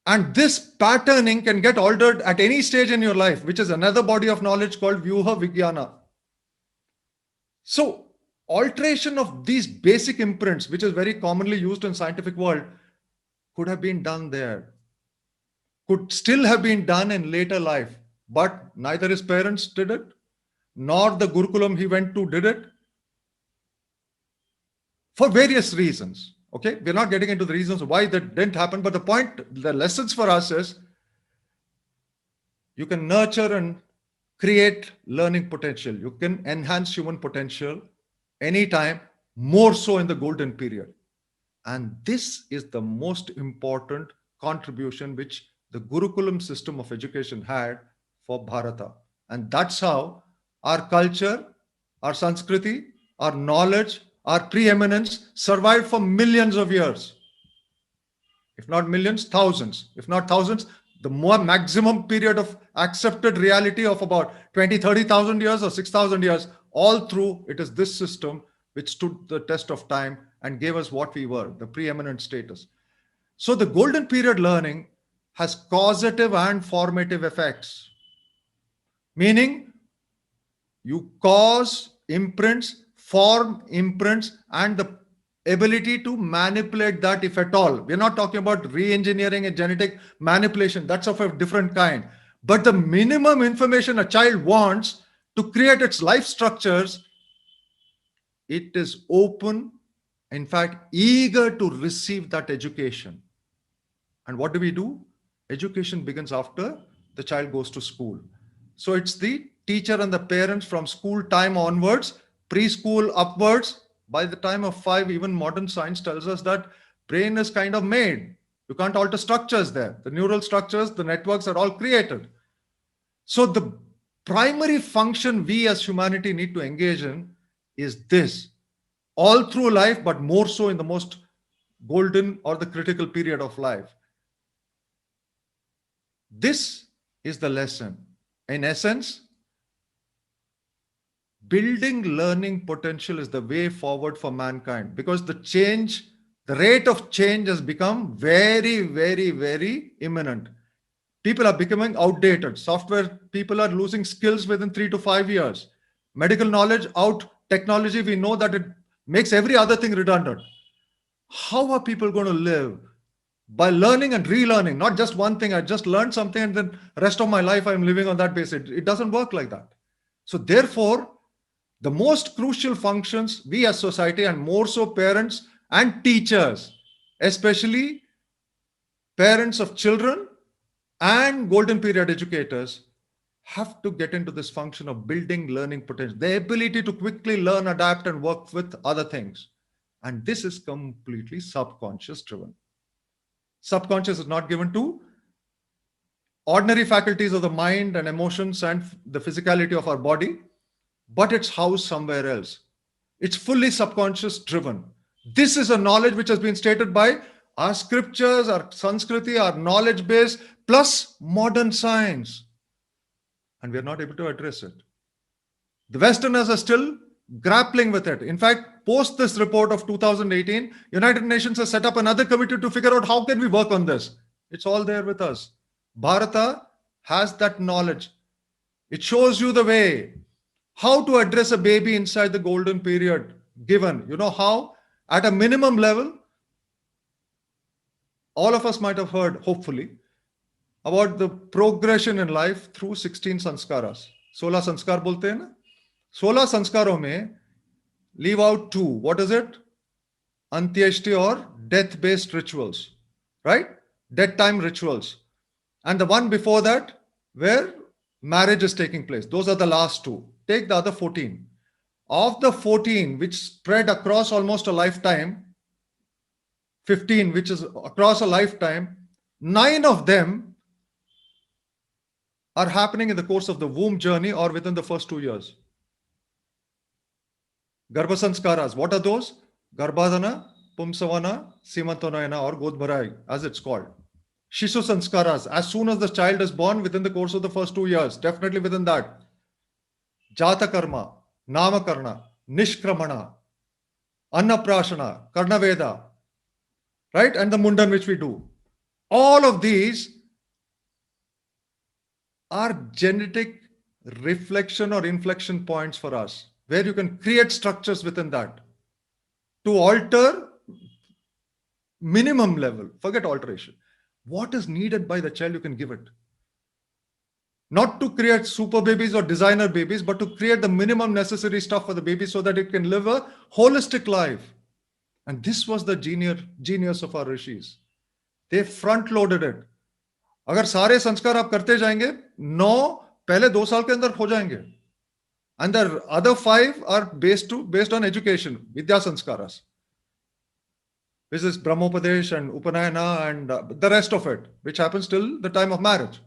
And this patterning can get altered at any stage in your life, which is another body of knowledge called Vyuha Vijnana. So alteration of these basic imprints, which is very commonly used in scientific world, could have been done there, could still have been done in later life, but neither his parents did it, nor the Gurukulam he went to did it, for various reasons. Okay, we're not getting into the reasons why that didn't happen, but the point, the lessons for us is you can nurture and create learning potential. You can enhance human potential anytime, more so in the golden period. And this is the most important contribution which the Gurukulam system of education had for Bharata. And that's how our culture, our Sanskriti, our knowledge, our preeminence survived for millions of years. If not millions, thousands. If not thousands, the more maximum period of accepted reality of about 20, 30,000 years or 6,000 years, all through it is this system which stood the test of time and gave us what we were, the preeminent status. So the golden period learning has causative and formative effects. Meaning, you cause imprints form, imprints, and the ability to manipulate that, if at all. We're not talking about re-engineering and genetic manipulation. That's of a different kind. But the minimum information a child wants to create its life structures, it is open, in fact, eager to receive that education. And what do? Education begins after the child goes to school. So it's the teacher and the parents from school time onwards, preschool upwards. By the time of 5, even modern science tells us that brain is kind of made. You can't alter structures there. The neural structures, the networks are all created. So the primary function we as humanity need to engage in is this, all through life, but more so in the most golden or the critical period of life. This is the lesson. In essence, building learning potential is the way forward for mankind, because the rate of change has become very, very, very imminent. People are becoming outdated. Software people are losing skills within 3 to 5 years. Medical knowledge out, technology, we know that it makes every other thing redundant. How are people going to live? By learning and relearning, not just one thing. I just learned something and then rest of my life I'm living on that basis. It doesn't work like that. So therefore, the most crucial functions we as society, and more so parents and teachers, especially parents of children and golden period educators, have to get into this function of building learning potential, the ability to quickly learn, adapt, and work with other things. And this is completely subconscious driven. Subconscious is not given to ordinary faculties of the mind and emotions and the physicality of our body, but it's housed somewhere else. It's fully subconscious driven. This is a knowledge which has been stated by our scriptures, our Sanskriti, our knowledge base, plus modern science. And we are not able to address it. The Westerners are still grappling with it. In fact, post this report of 2018, United Nations has set up another committee to figure out how can we work on this. It's all there with us. Bharata has that knowledge. It shows you the way, how to address a baby inside the golden period given. You know how? At a minimum level, all of us might have heard, hopefully, about the progression in life through 16 sanskaras. 16 sanskar bolte hain na? 16 sanskaron mein, leave out 2. What is it? Antyeshti or death-based rituals, right? Death time rituals. And the one before that, where marriage is taking place. Those are the last 2. Take the other 14. Of the 14, which spread across almost a lifetime, 15, which is across a lifetime, 9 of them are happening in the course of the womb journey or within the first 2 years. Garbha sanskaras, what are those? Garbhadana, Pumsavana, Simantanayana, or Godbharai, as it's called. Shishu sanskaras, as soon as the child is born, within the course of the first 2 years, definitely within that. Jata karma, Namakarna, Nishkramana, Annaprashana, Karnaveda, right? And the Mundan which we do. All of these are genetic reflection or inflection points for us, where you can create structures within that to alter minimum level. Forget alteration. What is needed by the child, you can give it. Not to create super babies or designer babies, but to create the minimum necessary stuff for the baby so that it can live a holistic life. And this was the genius of our rishis. They front loaded it. अगर सारे संस्कार आप करते जाएंगे, 9 पहले 2 साल के अंदर हो जाएंगे. And the other 5 are based on education, Vidya Sanskaras. This is Brahmopadesh and Upanayana and the rest of it, which happens till the time of marriage.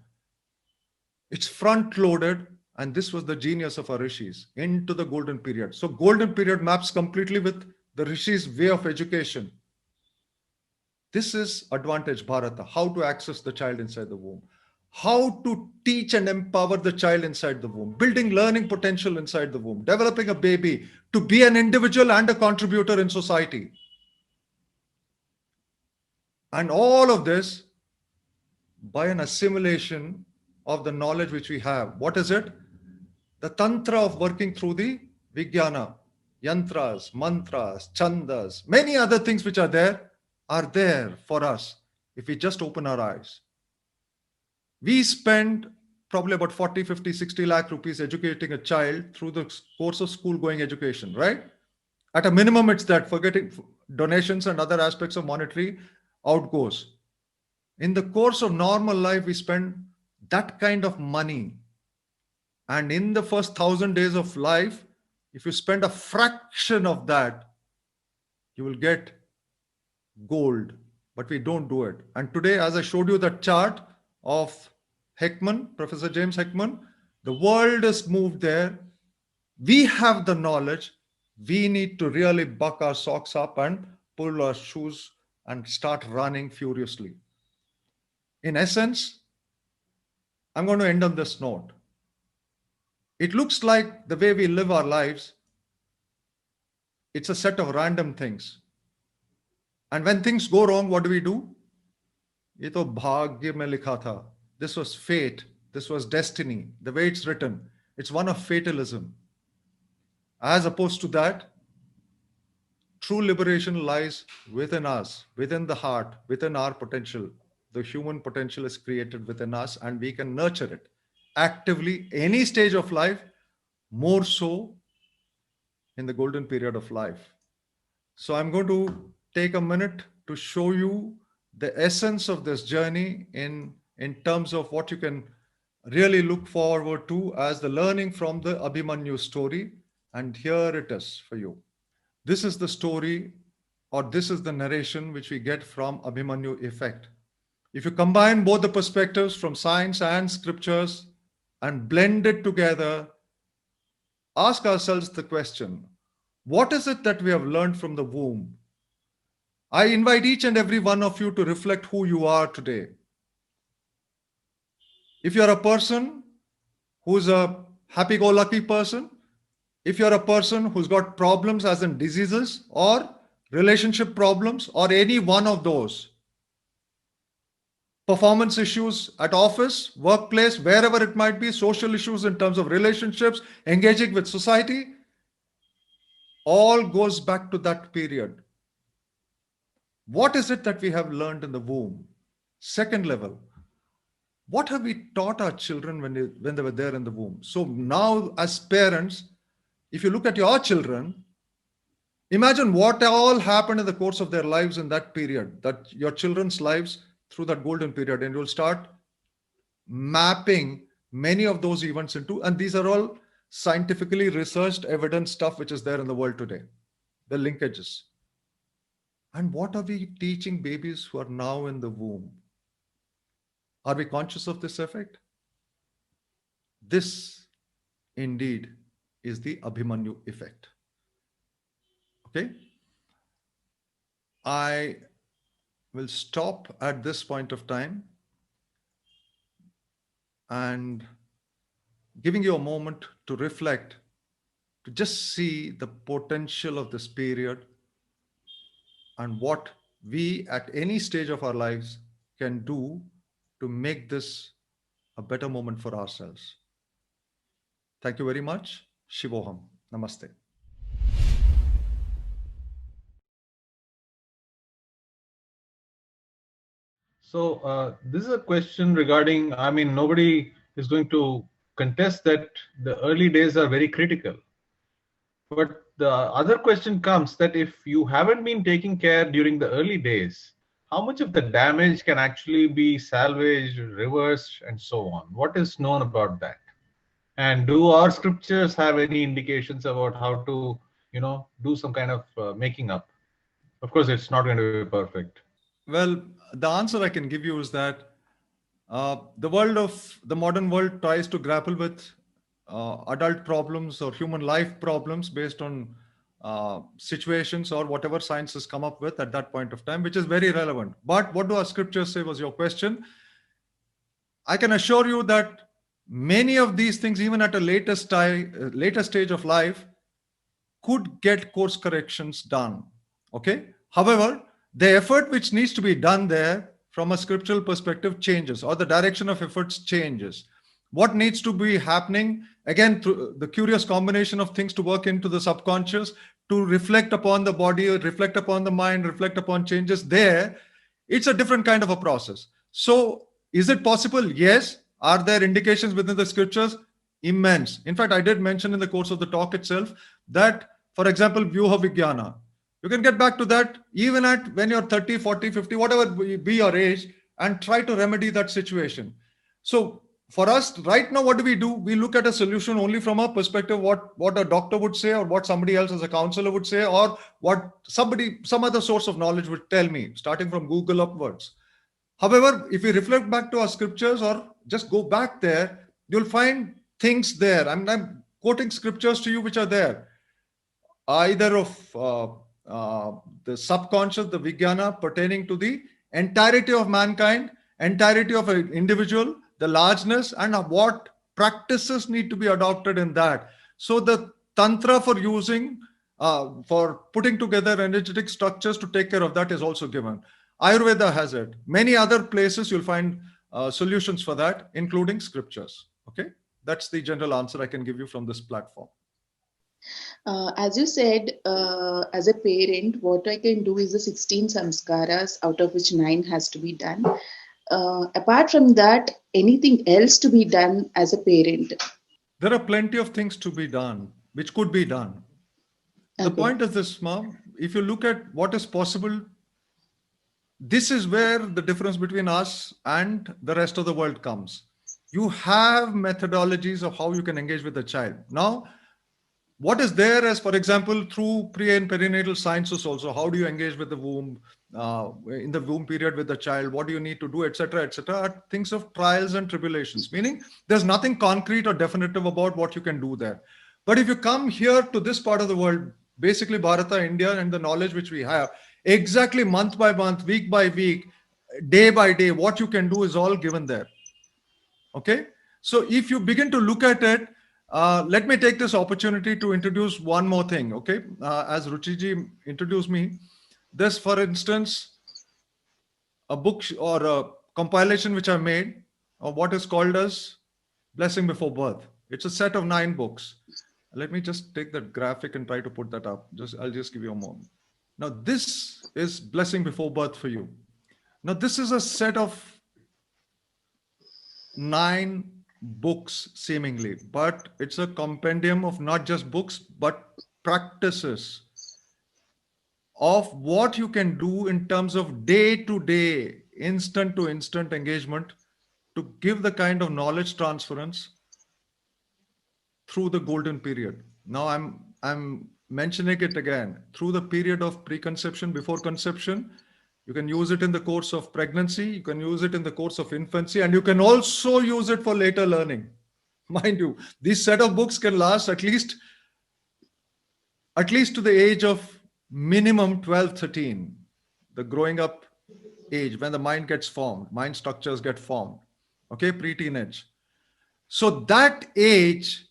It's front loaded, and this was the genius of our rishis into the golden period. So golden period maps completely with the rishis' way of education. This is advantage Bharata, how to access the child inside the womb, how to teach and empower the child inside the womb, building learning potential inside the womb, developing a baby to be an individual and a contributor in society. And all of this by an assimilation of the knowledge which we have. What is it? The tantra of working through the Vijnana. Yantras, mantras, chandas, many other things which are there for us if we just open our eyes. We spend probably about 40, 50, 60 lakh rupees educating a child through the course of school going education, right? At a minimum, it's that, forgetting donations and other aspects of monetary outgoes. In the course of normal life, we spend that kind of money. And in the first 1,000 days of life, if you spend a fraction of that, you will get gold. But we don't do it. And today, as I showed you that chart of Heckman, Professor James Heckman, the world has moved there. We have the knowledge. We need to really buck our socks up and pull our shoes and start running furiously. In essence, I'm going to end on this note. It looks like the way we live our lives, it's a set of random things. And when things go wrong, what do? Ye to bhagya mein likha tha. This was fate. This was destiny. The way it's written, it's one of fatalism. As opposed to that, true liberation lies within us, within the heart, within our potential. The human potential is created within us and we can nurture it actively, any stage of life, more so in the golden period of life. So I'm going to take a minute to show you the essence of this journey in terms of what you can really look forward to as the learning from the Abhimanyu story. And here it is for you. This is the story, or this is the narration which we get from Abhimanyu effect. If you combine both the perspectives from science and scriptures and blend it together, ask ourselves the question, what is it that we have learned from the womb? I invite each and every one of you to reflect who you are today. If you're a person who's a happy-go-lucky person, if you're a person who's got problems as in diseases or relationship problems or any one of those, performance issues at office, workplace, wherever it might be, social issues in terms of relationships, engaging with society, all goes back to that period. What is it that we have learned in the womb? Second level, what have we taught our children when they were there in the womb? So now as parents, if you look at your children, imagine what all happened in the course of their lives in that period, that your children's lives through that golden period, and you'll start mapping many of those events into, and these are all scientifically researched evidence stuff which is there in the world today, the linkages. And what are we teaching babies who are now in the womb? Are we conscious of this effect? This indeed is the Abhimanyu effect. Okay? I will stop at this point of time and giving you a moment to reflect, to just see the potential of this period and what we at any stage of our lives can do to make this a better moment for ourselves. Thank you very much. Shivoham. Namaste. So this is a question regarding, I mean, nobody is going to contest that the early days are very critical. But the other question comes that if you haven't been taking care during the early days, how much of the damage can actually be salvaged, reversed, and so on? What is known about that? And do our scriptures have any indications about how to, do some kind of making up? Of course, it's not going to be perfect. Well, the answer I can give you is that the modern world tries to grapple with adult problems or human life problems based on situations or whatever science has come up with at that point of time, which is very relevant. But what do our scriptures say was your question. I can assure you that many of these things, even at a later stage of life, could get course corrections done. Okay. However, the effort which needs to be done there from a scriptural perspective changes, or the direction of efforts changes. What needs to be happening, again, through the curious combination of things to work into the subconscious, to reflect upon the body, reflect upon the mind, reflect upon changes there, it's a different kind of a process. So is it possible? Yes. Are there indications within the scriptures? Immense. In fact, I did mention in the course of the talk itself that, for example, Vyuha Vijnana, you can get back to that even at when you're 30, 40, 50, whatever be your age, and try to remedy that situation. So for us right now, what do? We look at a solution only from our perspective, what a doctor would say, or what somebody else as a counselor would say, or what some other source of knowledge would tell me, starting from Google upwards. However, if we reflect back to our scriptures or just go back there, you'll find things there. I'm quoting scriptures to you which are there, either of the subconscious, the Vijnana, pertaining to the entirety of mankind, entirety of an individual, the largeness, and what practices need to be adopted in that. So the tantra for using, for putting together energetic structures to take care of that is also given. Ayurveda has it. Many other places you'll find solutions for that, including scriptures. Okay, that's the general answer I can give you from this platform. As you said, as a parent, what I can do is the 16 samskaras, out of which 9 has to be done. Apart from that, anything else to be done as a parent? There are plenty of things to be done, which could be done. The point is this, Mom, if you look at what is possible, this is where the difference between us and the rest of the world comes. You have methodologies of how you can engage with the child. Now, what is there as, for example, through pre and perinatal sciences also, how do you engage with the womb, in the womb period with the child, what do you need to do, etc., etc., things of trials and tribulations, meaning there's nothing concrete or definitive about what you can do there. But if you come here to this part of the world, basically Bharata, India, and the knowledge which we have, exactly month by month, week by week, day by day, what you can do is all given there. Okay? So if you begin to look at it, let me take this opportunity to introduce one more thing, okay? As Ruchiji introduced me, this, for instance, a book or a compilation which I made of what is called as Blessing Before Birth. It's a set of 9 books. Let me just take that graphic and try to put that up. I'll just give you a moment. Now, this is Blessing Before Birth for you. Now, this is a set of 9 books seemingly, but it's a compendium of not just books, but practices of what you can do in terms of day-to-day, instant-to-instant engagement to give the kind of knowledge transference through the golden period. Now I'm mentioning it again, through the period of preconception, before conception. You can use it in the course of pregnancy, you can use it in the course of infancy, and you can also use it for later learning. Mind you, these set of books can last at least to the age of minimum 12, 13, the growing up age, when the mind gets formed, mind structures get formed, okay, pre-teenage. So that age,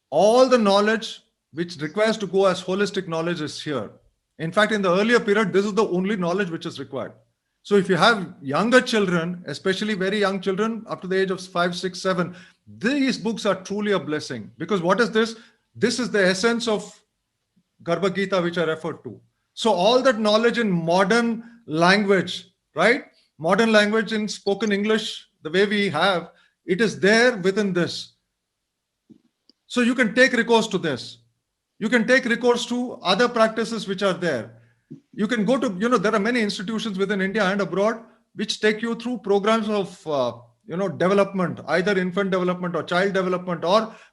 all the knowledge which requires to go as holistic knowledge is here. In fact, in the earlier period, this is the only knowledge which is required. So if you have younger children, especially very young children up to the age of 5, 6, 7, these books are truly a blessing. Because what is this? This is the essence of Garbha Gita, which I referred to. So all that knowledge in modern language, right? Modern language in spoken English, the way we have, it is there within this. So you can take recourse to this. You can take recourse to other practices which are there. You can go to, there are many institutions within India and abroad which take you through programs of, development, either infant development or child development,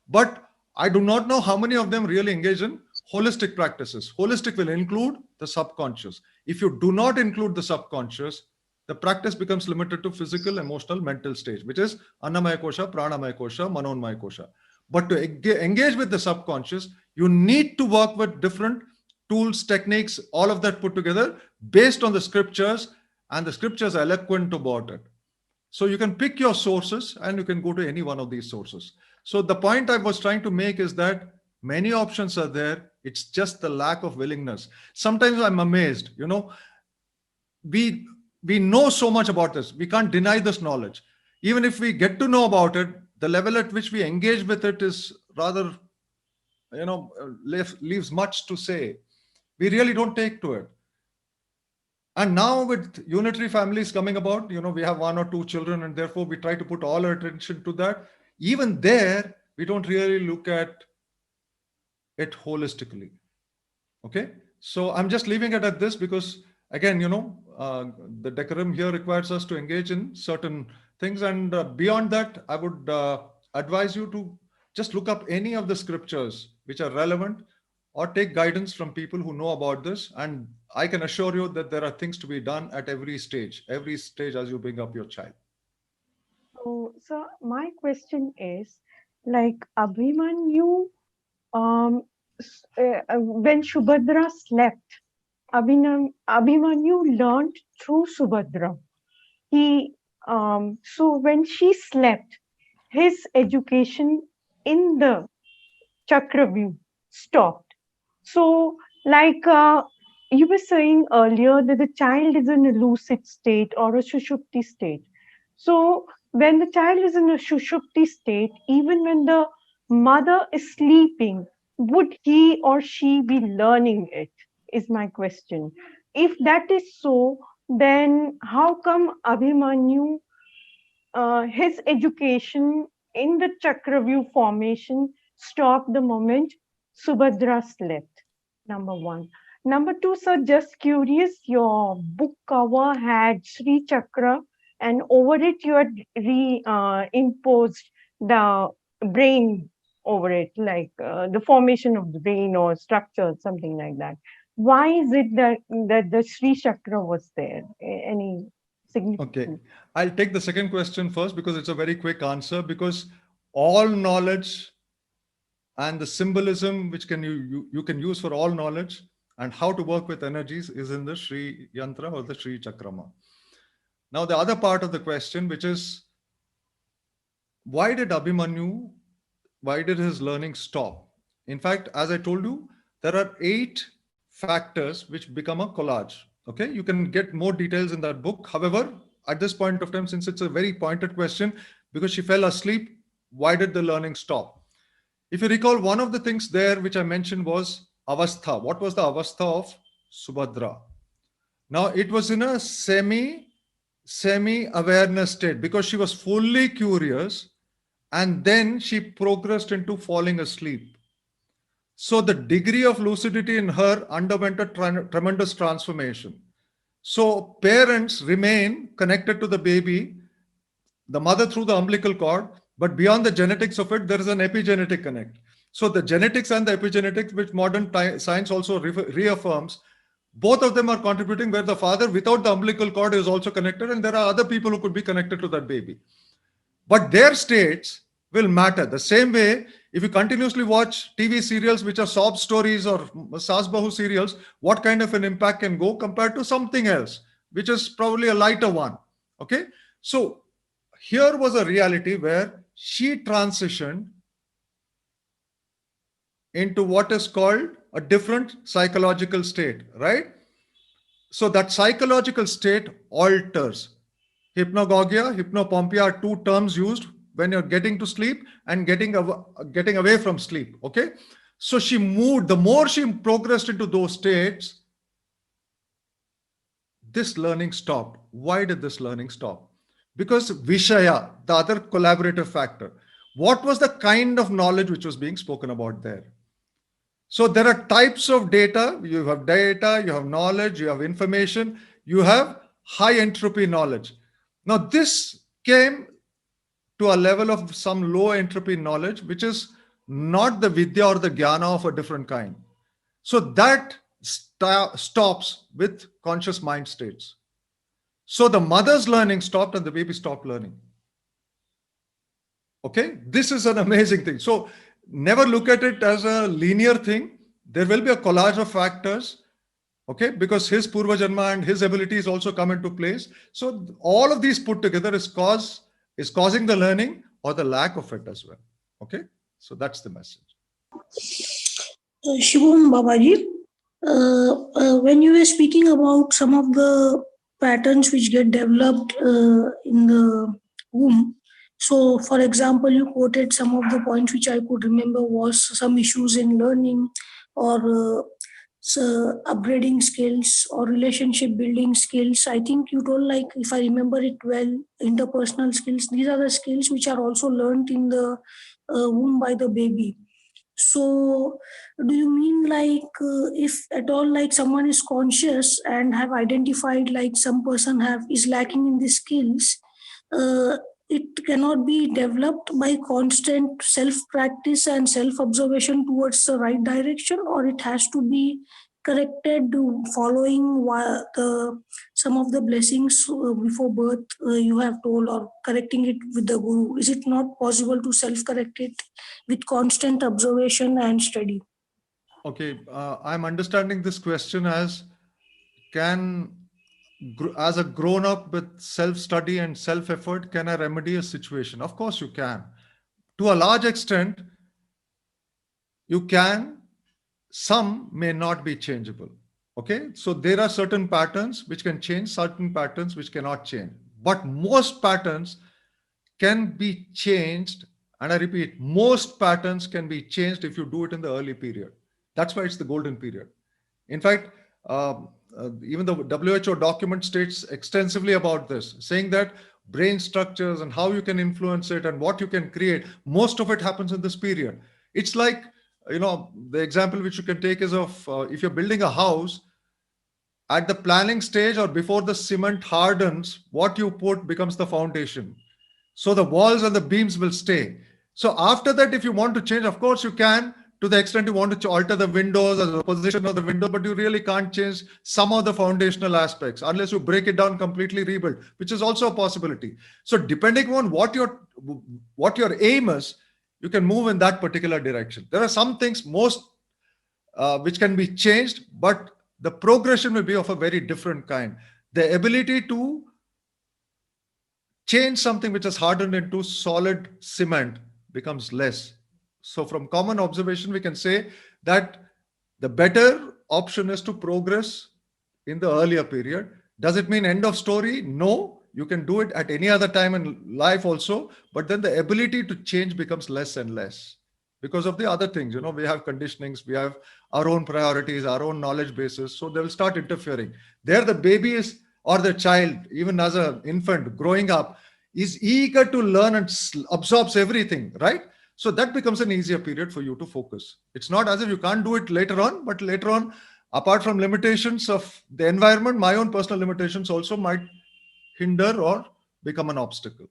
but I do not know how many of them really engage in holistic practices. Holistic will include the subconscious. If you do not include the subconscious, the practice becomes limited to physical, emotional, mental stage, which is Annamaya Kosha, Pranamaya Kosha, Manonmaya Kosha. But to engage with the subconscious, you need to work with different tools, techniques, all of that put together based on the scriptures, and the scriptures are eloquent about it. So you can pick your sources and you can go to any one of these sources. So the point I was trying to make is that many options are there. It's just the lack of willingness. Sometimes I'm amazed, we know so much about this. We can't deny this knowledge. Even if we get to know about it, the level at which we engage with it is rather leaves much to say. We really don't take to it. And now with unitary families coming about, we have 1 or 2 children, and therefore we try to put all our attention to that. Even there, we don't really look at it holistically. Okay, so I'm just leaving it at this because, again, the decorum here requires us to engage in certain things, and beyond that, I would advise you to just look up any of the scriptures which are relevant, or take guidance from people who know about this. And I can assure you that there are things to be done at every stage as you bring up your child. So my question is, like Abhimanyu, when Subhadra slept, Abhimanyu learned through Subhadra. So when she slept, his education in the Chakravyuh stopped. So, like you were saying earlier, that the child is in a lucid state or a Sushupti state. So, when the child is in a Sushupti state, even when the mother is sleeping, would he or she be learning it? Is my question. If that is so, then how come Abhimanyu, his education in the Chakravyuh formation stopped the moment Subhadra slept? Number 1. Number 2, sir, just curious, your book cover had Sri Chakra, and over it you had imposed the brain over it, like the formation of the brain or structure, something like that. Why is it that the Sri Chakra was there? Any significance? Okay, I'll take the second question first because it's a very quick answer. Because all knowledge and the symbolism which you can use for all knowledge and how to work with energies is in the Sri Yantra or the Sri Chakrama. Now, the other part of the question, which is, why did his learning stop? In fact, as I told you, there are 8 factors which become a collage. Okay, you can get more details in that book. However, at this point of time, since it's a very pointed question, because she fell asleep, why did the learning stop? If you recall, one of the things there which I mentioned was avastha. What was the avastha of Subhadra? Now, it was in a semi-awareness state because she was fully curious, and then she progressed into falling asleep. So the degree of lucidity in her underwent a tremendous transformation. So parents remain connected to the baby, the mother through the umbilical cord, but beyond the genetics of it, there is an epigenetic connect. So the genetics and the epigenetics, which modern science also reaffirms, both of them are contributing, where the father without the umbilical cord is also connected, and there are other people who could be connected to that baby. But their states will matter. The same way, if you continuously watch TV serials which are sob stories or Saas Bahu serials, what kind of an impact can go compared to something else, which is probably a lighter one. Okay, so here was a reality where she transitioned into what is called a different psychological state, right? So that psychological state alters. Hypnagogia, hypnopompia are 2 terms used when you're getting to sleep and getting away from sleep. Okay, so she moved. The more she progressed into those states, this learning stopped. Why did this learning stop? Because Vishaya, the other collaborative factor, what was the kind of knowledge which was being spoken about there? So there are types of data. You have data, you have knowledge, you have information, you have high entropy knowledge. Now this came to a level of some low entropy knowledge, which is not the vidya or the jnana of a different kind. So that stops with conscious mind states. So the mother's learning stopped and the baby stopped learning. Okay, this is an amazing thing. So never look at it as a linear thing. There will be a collage of factors, okay, because his Purva Janma and his abilities also come into place. So all of these put together is causing the learning or the lack of it as well. Okay, so that's the message. Shivam Babaji, when you were speaking about some of the patterns which get developed in the womb, So, for example, you quoted some of the points which I could remember was some issues in learning or upgrading skills or relationship building skills. I think you told, like, if I remember it well, interpersonal skills. These are the skills which are also learned in the womb by the baby. So, do you mean like if at all like someone is conscious and have identified like some person have is lacking in these skills, uh, it cannot be developed by constant self practice and self observation towards the right direction, or it has to be corrected following the some of the blessings before birth you have told, or correcting it with the guru. Is it not possible to self correct it with constant observation and study? Okay, I'm understanding this question as, can, as a grown up with self study and self effort, can I remedy a situation? Of course, you can. To a large extent, you can. Some may not be changeable. Okay, so there are certain patterns which can change, certain patterns which cannot change. But most patterns can be changed. And I repeat, most patterns can be changed if you do it in the early period. That's why it's the golden period. In fact, even the WHO document states extensively about this, saying that brain structures and how you can influence it and what you can create, most of it happens in this period. It's like, the example which you can take is of if you're building a house, at the planning stage or before the cement hardens, what you put becomes the foundation. So the walls and the beams will stay. So after that, if you want to change, of course you can, to the extent you want to alter the windows or the position of the window, but you really can't change some of the foundational aspects unless you break it down, completely rebuild, which is also a possibility. So depending on what your aim is, you can move in that particular direction. There are some things which can be changed, but the progression will be of a very different kind. The ability to change something which is hardened into solid cement becomes less. So from common observation, we can say that the better option is to progress in the earlier period. Does it mean end of story? No, you can do it at any other time in life also, but then the ability to change becomes less and less because of the other things. We have conditionings, we have our own priorities, our own knowledge bases. So they will start interfering. There the baby is, or the child, even as an infant growing up, is eager to learn and absorbs everything, right? So that becomes an easier period for you to focus. It's not as if you can't do it later on, but later on, apart from limitations of the environment, my own personal limitations also might hinder or become an obstacle.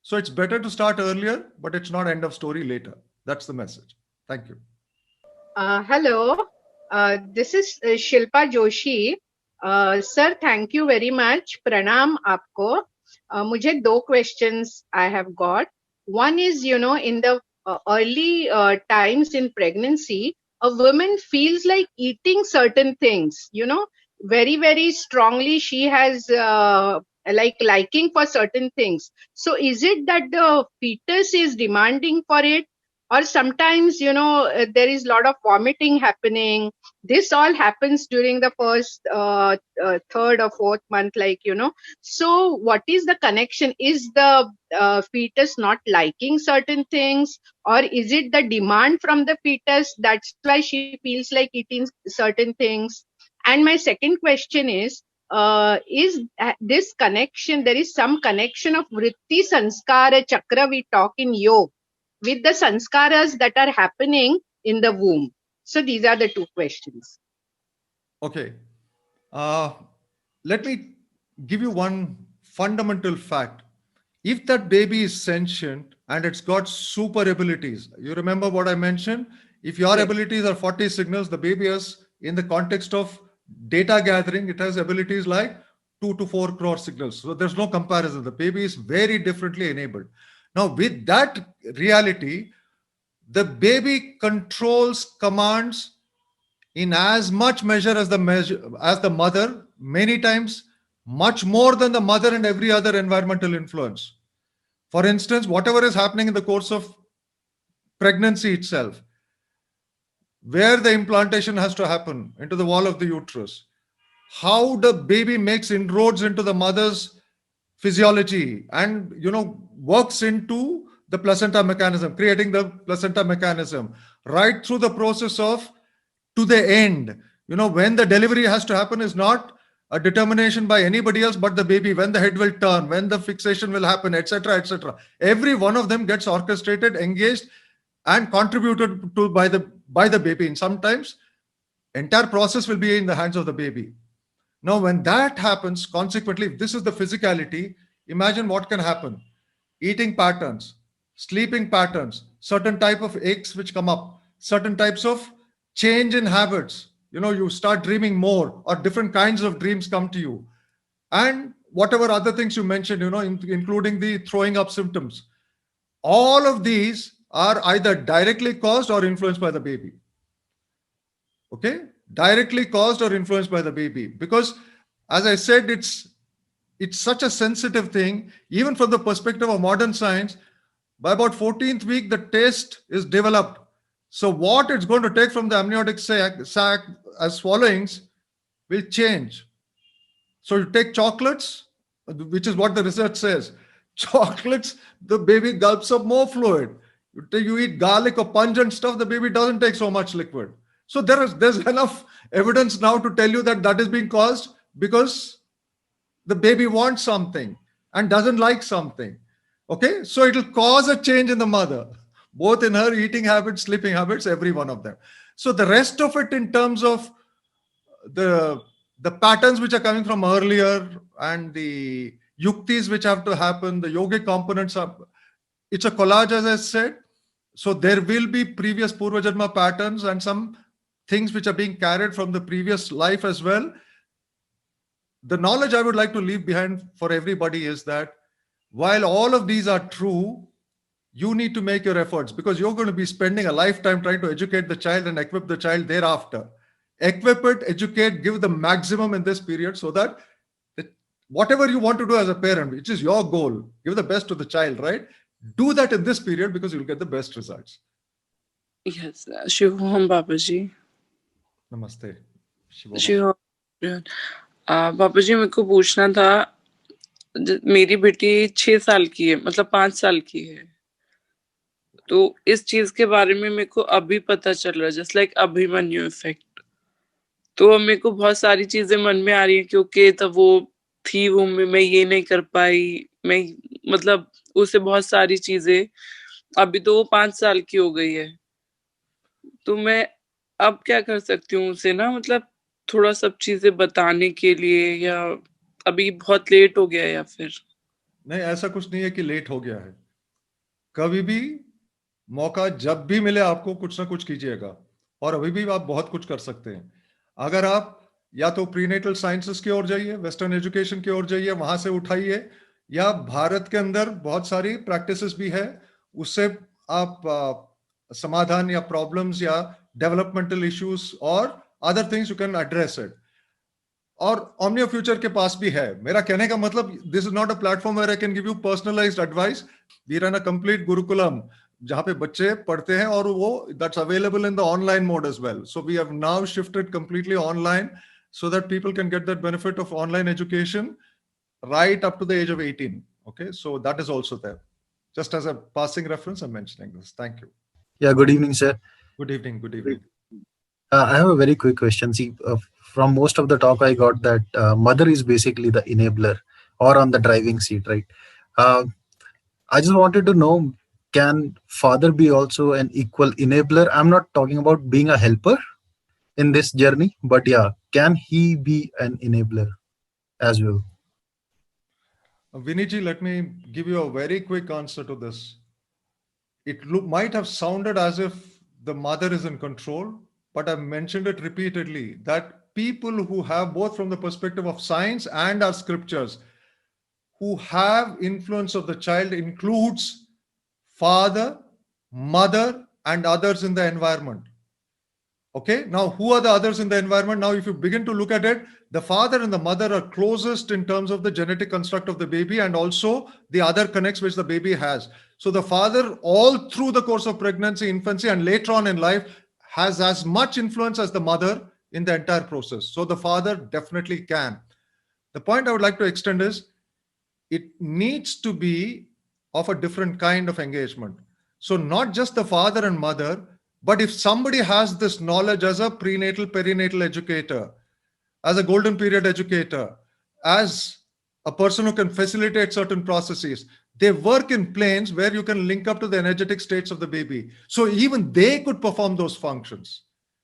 So it's better to start earlier, but it's not end of story later. That's the message. Thank you. Hello, this is Shilpa Joshi. Sir, thank you very much. Pranam aapko. Mujhe दो questions I have got. One is, in the early times in pregnancy, a woman feels like eating certain things, very, very strongly. She has liking for certain things. So is it that the fetus is demanding for it? Or sometimes, there is a lot of vomiting happening. This all happens during the first, third or fourth month, So what is the connection? Is the fetus not liking certain things? Or is it the demand from the fetus? That's why she feels like eating certain things. And my second question is this connection, there is some connection of vritti sanskara chakra we talk in yoga with the sanskaras that are happening in the womb? So these are the two questions. Okay. Let me give you one fundamental fact. If that baby is sentient and it's got super abilities, you remember what I mentioned? If your abilities are 40 signals, the baby has, in the context of data gathering, it has abilities like 2 to 4 crore signals. So there's no comparison. The baby is very differently enabled. Now, with that reality, the baby controls commands in as much measure as the mother, many times much more than the mother and every other environmental influence. For instance, whatever is happening in the course of pregnancy itself, where the implantation has to happen into the wall of the uterus, how the baby makes inroads into the mother's physiology and, works into the placenta mechanism, creating the placenta mechanism, right through the process of to the end. When the delivery has to happen is not a determination by anybody else but the baby, when the head will turn, when the fixation will happen, etc., etc. Every one of them gets orchestrated, engaged, and contributed to by the baby. And sometimes entire process will be in the hands of the baby. Now, when that happens, consequently, if this is the physicality, imagine what can happen. Eating patterns, sleeping patterns, certain type of aches which come up, certain types of change in habits. You start dreaming more, or different kinds of dreams come to you. And whatever other things you mentioned, including the throwing up symptoms. All of these are either directly caused or influenced by the baby. Okay? Directly caused or influenced by the baby. Because, as I said, it's such a sensitive thing, even from the perspective of modern science. By about 14th week, the taste is developed. So what it's going to take from the amniotic sac as swallowings will change. So you take chocolates, which is what the research says. Chocolates, the baby gulps up more fluid. You eat garlic or pungent stuff, the baby doesn't take so much liquid. So there's enough evidence now to tell you that is being caused because the baby wants something and doesn't like something. Okay, so it'll cause a change in the mother, both in her eating habits, sleeping habits, every one of them. So the rest of it, in terms of the patterns which are coming from earlier and the yuktis which have to happen, the yogic components it's a collage, as I said. So there will be previous Purva Janma patterns and some things which are being carried from the previous life as well. The knowledge I would like to leave behind for everybody is that while all of these are true, you need to make your efforts, because you're going to be spending a lifetime trying to educate the child and equip the child thereafter. Equip it, educate, give the maximum in this period, so that whatever you want to do as a parent, which is your goal, give the best to the child, right? Do that in this period because you'll get the best results. Yes, Shivam Babaji. Namaste. Shivam. बाबाजी, मेरे को पूछना था, मेरी बेटी 6 साल की है, मतलब 5 साल की है, तो इस चीज के बारे में मेरे को अभी पता चल रहा है, जस्ट लाइक अभिमन्यु इफेक्ट। तो मेरे को बहुत सारी चीजें मन में आ रही है, क्योंकि तब वो थी वो मैं ये नहीं कर पाई, मैं मतलब उसे बहुत सारी चीजें, अभी तो वो 5 साल की हो गई है, तो मैं अब क्या कर सकती हूँ उसे ना, मतलब थोड़ा सब चीजें बताने के लिए, या अभी बहुत लेट हो गया है, या फिर नहीं, ऐसा कुछ नहीं है कि लेट हो गया है। कभी भी मौका जब भी मिले आपको कुछ ना कुछ कीजिएगा, और अभी भी आप बहुत कुछ कर सकते हैं। अगर आप या तो प्रीनेटल साइंसेस की ओर जाइए, वेस्टर्न एजुकेशन की ओर जाइए, वहां से उठाइए, या भारत के अंदर बहुत सारी प्रैक्टिसेस भी है, उससे आप समाधान या प्रॉब्लम्स या डेवलपमेंटल इश्यूज और other things you can address it. और ओमनियो फ्यूचर के पास भी है। मेरा कहने का मतलब, this is not a platform where I can give you personalised advice. We run a complete gurukulam जहां पे बच्चे पढ़ते हैं, और वो that's available in the online mode as well. So we have now shifted completely online so that people can get that benefit of online education right up to the age of 18. Okay, so that is also there. Just as a passing reference, I'm mentioning this. Thank you. Yeah, good evening, sir. Good evening. Good evening. I have a very quick question. See, from most of the talk, I got that mother is basically the enabler or on the driving seat, right? I just wanted to know, can father be also an equal enabler? I'm not talking about being a helper in this journey, but yeah, can he be an enabler as well? Viniji, let me give you a very quick answer to this. It might have sounded as if the mother is in control, but I've mentioned it repeatedly that people who have, both from the perspective of science and our scriptures, who have influence of the child includes father, mother, and others in the environment. Okay, now who are the others in the environment? Now, if you begin to look at it, the father and the mother are closest in terms of the genetic construct of the baby, and also the other connects which the baby has. So the father, all through the course of pregnancy, infancy, and later on in life, has as much influence as the mother in the entire process. So the father definitely can. The point I would like to extend is, it needs to be of a different kind of engagement. So not just the father and mother, but if somebody has this knowledge as a prenatal, perinatal educator, as a golden period educator, as a person who can facilitate certain processes, they work in planes where you can link up to the energetic states of the baby. So even they could perform those functions.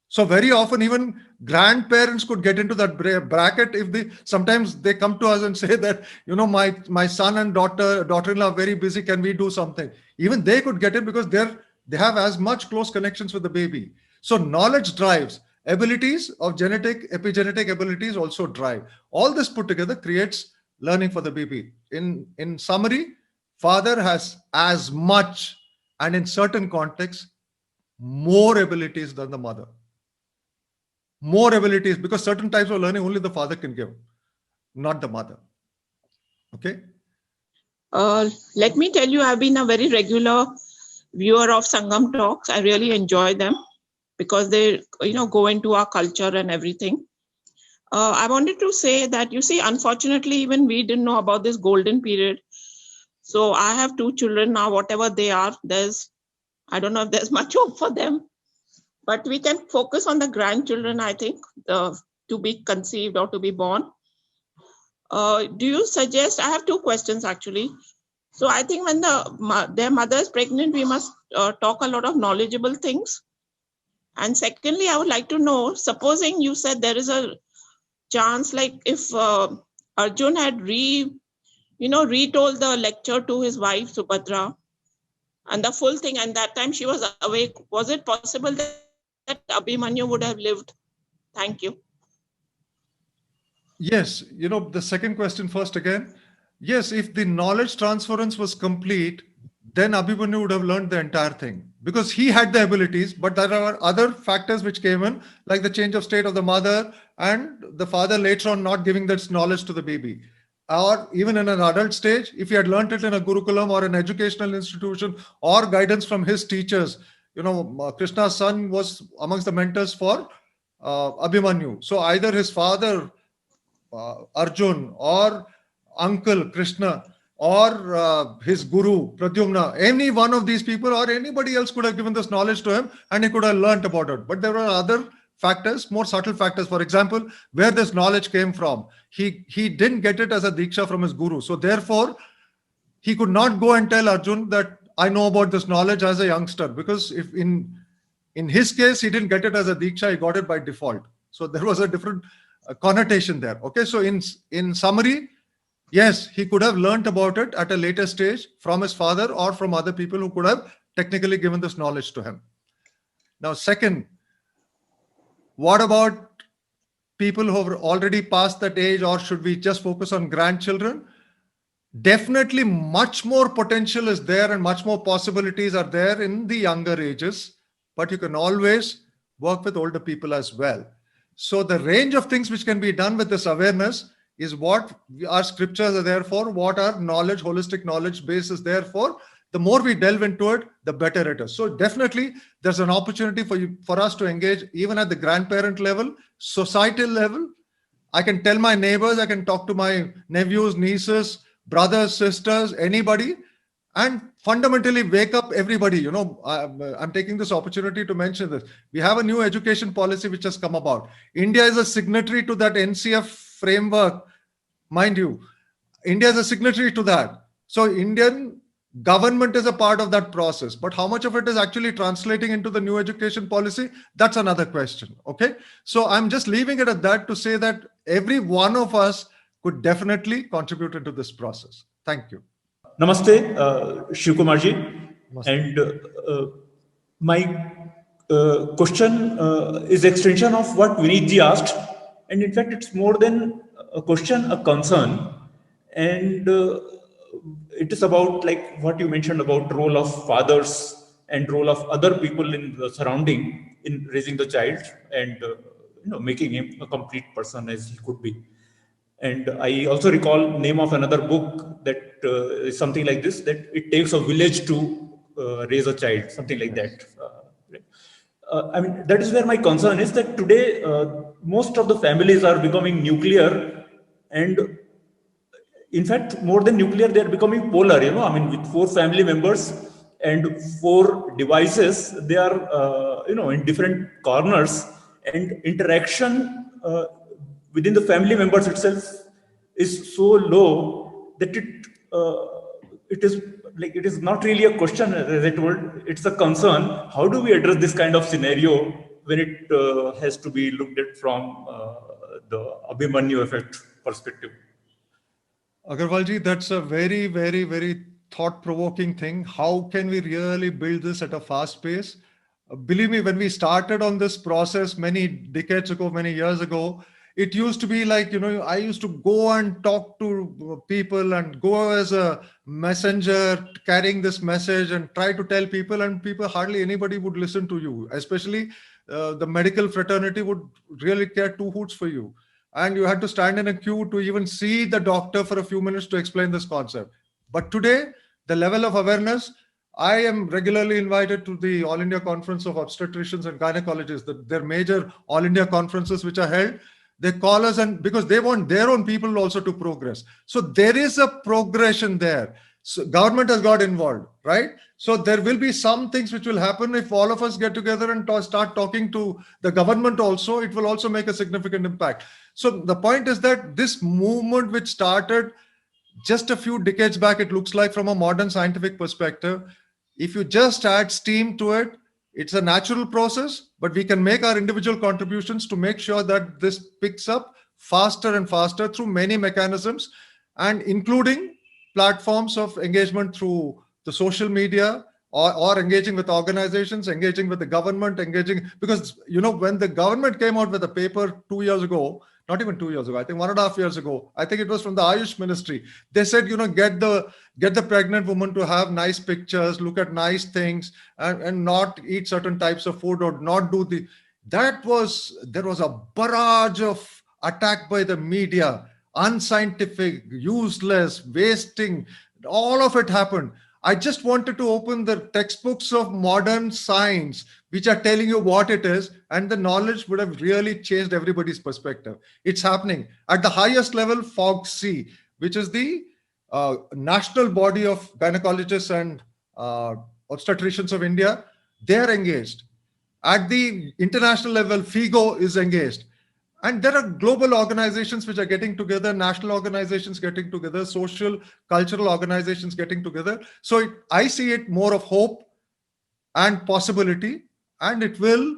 So very often even grandparents could get into that bracket if they, sometimes they come to us and say that, you know, my son and daughter-in-law are very busy, can we do something? Even they could get in because they have as much close connections with the baby. So knowledge drives. Abilities of genetic, epigenetic abilities also drive. All this put together creates learning for the baby. In summary, father has as much, and in certain contexts, more abilities than the mother. More abilities, because certain types of learning only the father can give, not the mother. Okay? Let me tell you, I've been a very regular viewer of Sangam talks. I really enjoy them because they, go into our culture and everything. I wanted to say that, you see, unfortunately, even we didn't know about this golden period. So I have 2 children now, whatever they are, I don't know if there's much hope for them, but we can focus on the grandchildren, I think, to be conceived or to be born. Do you suggest, I have 2 questions actually. So I think when their mother is pregnant, we must talk a lot of knowledgeable things. And secondly, I would like to know, supposing you said there is a chance, like if Arjun had retold the lecture to his wife, Subhadra, and the full thing, and that time she was awake, was it possible that Abhimanyu would have lived? Thank you. Yes, the second question first again. Yes, if the knowledge transference was complete, then Abhimanyu would have learned the entire thing because he had the abilities, but there are other factors which came in, like the change of state of the mother and the father later on not giving that knowledge to the baby. Or even in an adult stage, if he had learned it in a Gurukulam or an educational institution or guidance from his teachers, Krishna's son was amongst the mentors for Abhimanyu. So either his father, Arjun, or uncle Krishna, or his guru Pradyumna, any one of these people or anybody else could have given this knowledge to him and he could have learnt about it. But there were other factors, more subtle factors. For example, where this knowledge came from. He didn't get it as a diksha from his guru. So therefore, he could not go and tell Arjun that I know about this knowledge as a youngster, because if in his case, he didn't get it as a diksha, he got it by default. So there was a different connotation there. Okay, so in summary, yes, he could have learnt about it at a later stage from his father or from other people who could have technically given this knowledge to him. Now, second, what about people who have already passed that age, or should we just focus on grandchildren? Definitely much more potential is there and much more possibilities are there in the younger ages, but you can always work with older people as well. So the range of things which can be done with this awareness is what our scriptures are there for, what our knowledge, holistic knowledge base is there for. The more we delve into it, the better it is. So definitely there's an opportunity for us to engage even at the grandparent level, societal level. I can tell my neighbors, I can talk to my nephews, nieces, brothers, sisters, anybody, and fundamentally wake up everybody. I'm taking this opportunity to mention this. We have a new education policy which has come about. India is a signatory to that NCF framework. Mind you, India is a signatory to that. So Indian government is a part of that process, but how much of it is actually translating into the new education policy? That's another question. Okay. So I'm just leaving it at that to say that every one of us could definitely contribute into this process. Thank you. Namaste, Shiv Kumar ji. And my question is extension of what Vineet ji asked. And in fact, it's more than a question, a concern. And it is about like what you mentioned about role of fathers and role of other people in the surrounding in raising the child and making him a complete person as he could be. And I also recall name of another book that is something like this, that it takes a village to raise a child, something like that. I mean, that is where my concern is, that today most of the families are becoming nuclear, and in fact, more than nuclear, they're becoming polar, I mean, with 4 family members and 4 devices, they are, in different corners, and interaction within the family members itself is so low that it is not really a question, as I told, it's a concern. How do we address this kind of scenario when it has to be looked at from the Abhimanyu effect perspective? Agarwalji, that's a very, very, very thought-provoking thing. How can we really build this at a fast pace? Believe me, when we started on this process many decades ago, many years ago, it used to be like, I used to go and talk to people and go as a messenger carrying this message and try to tell people, and hardly anybody would listen to you, especially the medical fraternity would really care 2 hoots for you. And you had to stand in a queue to even see the doctor for a few minutes to explain this concept. But today, the level of awareness, I am regularly invited to the All India Conference of Obstetricians and Gynecologists, their major All India conferences which are held. They call us, and because they want their own people also to progress. So there is a progression there. So government has got involved, right? So there will be some things which will happen if all of us get together and start talking to the government also. It will also make a significant impact. So the point is that this movement which started just a few decades back, it looks like, from a modern scientific perspective, if you just add steam to it, it's a natural process, but we can make our individual contributions to make sure that this picks up faster and faster through many mechanisms, and including platforms of engagement through the social media, or engaging with organizations, engaging with the government, because, when the government came out with a paper 2 years ago, not even 2 years ago, I think 1.5 years ago, I think it was from the Ayush Ministry. They said, get the pregnant woman to have nice pictures, look at nice things, and not eat certain types of food, or not do there was a barrage of attack by the media, unscientific, useless, wasting, all of it happened. I just wanted to open the textbooks of modern science, which are telling you what it is, and the knowledge would have really changed everybody's perspective. It's happening. At the highest level, FOGC, which is the national body of gynecologists and obstetricians of India, they're engaged. At the international level, FIGO is engaged. And there are global organizations which are getting together, national organizations getting together, social, cultural organizations getting together. So I see it more of hope and possibility, and it will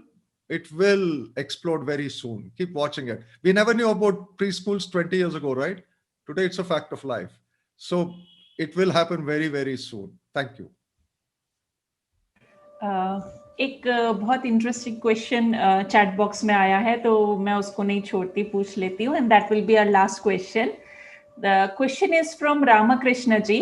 explode very soon. Keep watching it. We never knew about preschools 20 years ago, right? Today it's a fact of life. So it will happen very, very soon. Thank you. एक बहुत interesting question chat box में आया है, तो मैं उसको नहीं छोड़ती, पूछ लेती हूँ, and that will be our last question. The question is from Ramakrishna ji.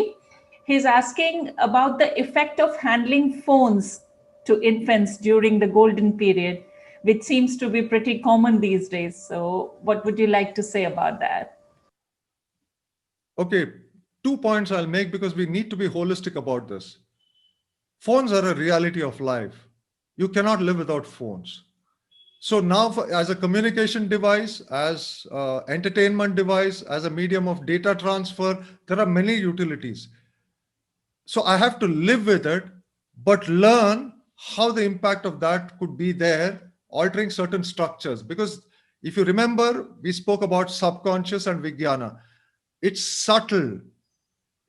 He is asking about the effect of handling phones to infants during the golden period, which seems to be pretty common these days. So what would you like to say about that? Okay, 2 points I'll make, because we need to be holistic about this. Phones are a reality of life. You cannot live without phones. So now, as a communication device, as entertainment device, as a medium of data transfer, there are many utilities. So I have to live with it, but learn how the impact of that could be there, altering certain structures. Because if you remember, we spoke about subconscious and Vijnana. It's subtle.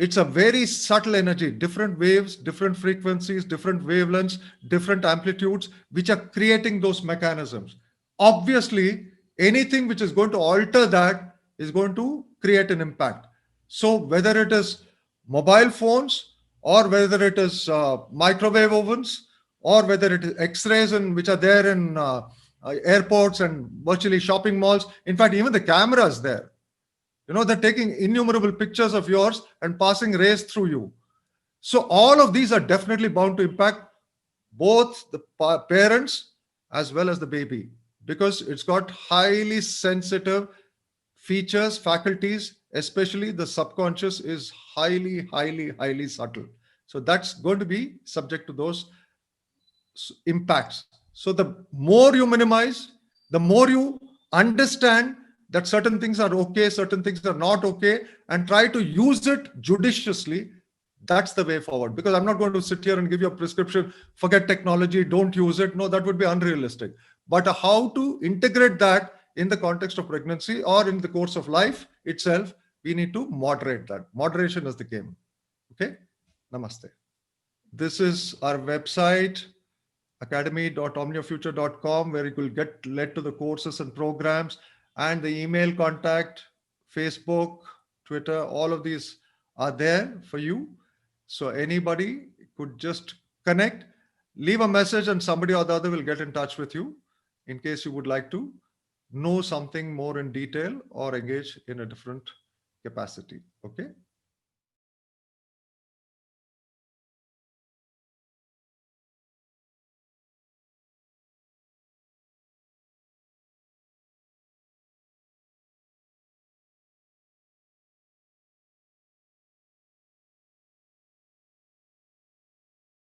It's a very subtle energy, different waves, different frequencies, different wavelengths, different amplitudes, which are creating those mechanisms. Obviously, anything which is going to alter that is going to create an impact. So whether it is mobile phones, or whether it is microwave ovens, or whether it is X-rays which are there in airports and virtually shopping malls. In fact, even the cameras there, they're taking innumerable pictures of yours and passing rays through you. So all of these are definitely bound to impact both the parents as well as the baby, because it's got highly sensitive features, faculties, especially the subconscious is highly, highly, highly subtle. So that's going to be subject to those impacts. So the more you minimize, the more you understand that certain things are okay, certain things are not okay, and try to use it judiciously. That's the way forward. Because I'm not going to sit here and give you a prescription, forget technology, don't use it. No, that would be unrealistic. But how to integrate that in the context of pregnancy or in the course of life itself, we need to moderate that. Moderation is the game. Okay? Namaste. This is our website, academy.omniafuture.com, where you will get led to the courses and programs, and the email contact, Facebook, Twitter, all of these are there for you. So anybody could just connect, leave a message, and somebody or the other will get in touch with you in case you would like to know something more in detail or engage in a different capacity. Okay.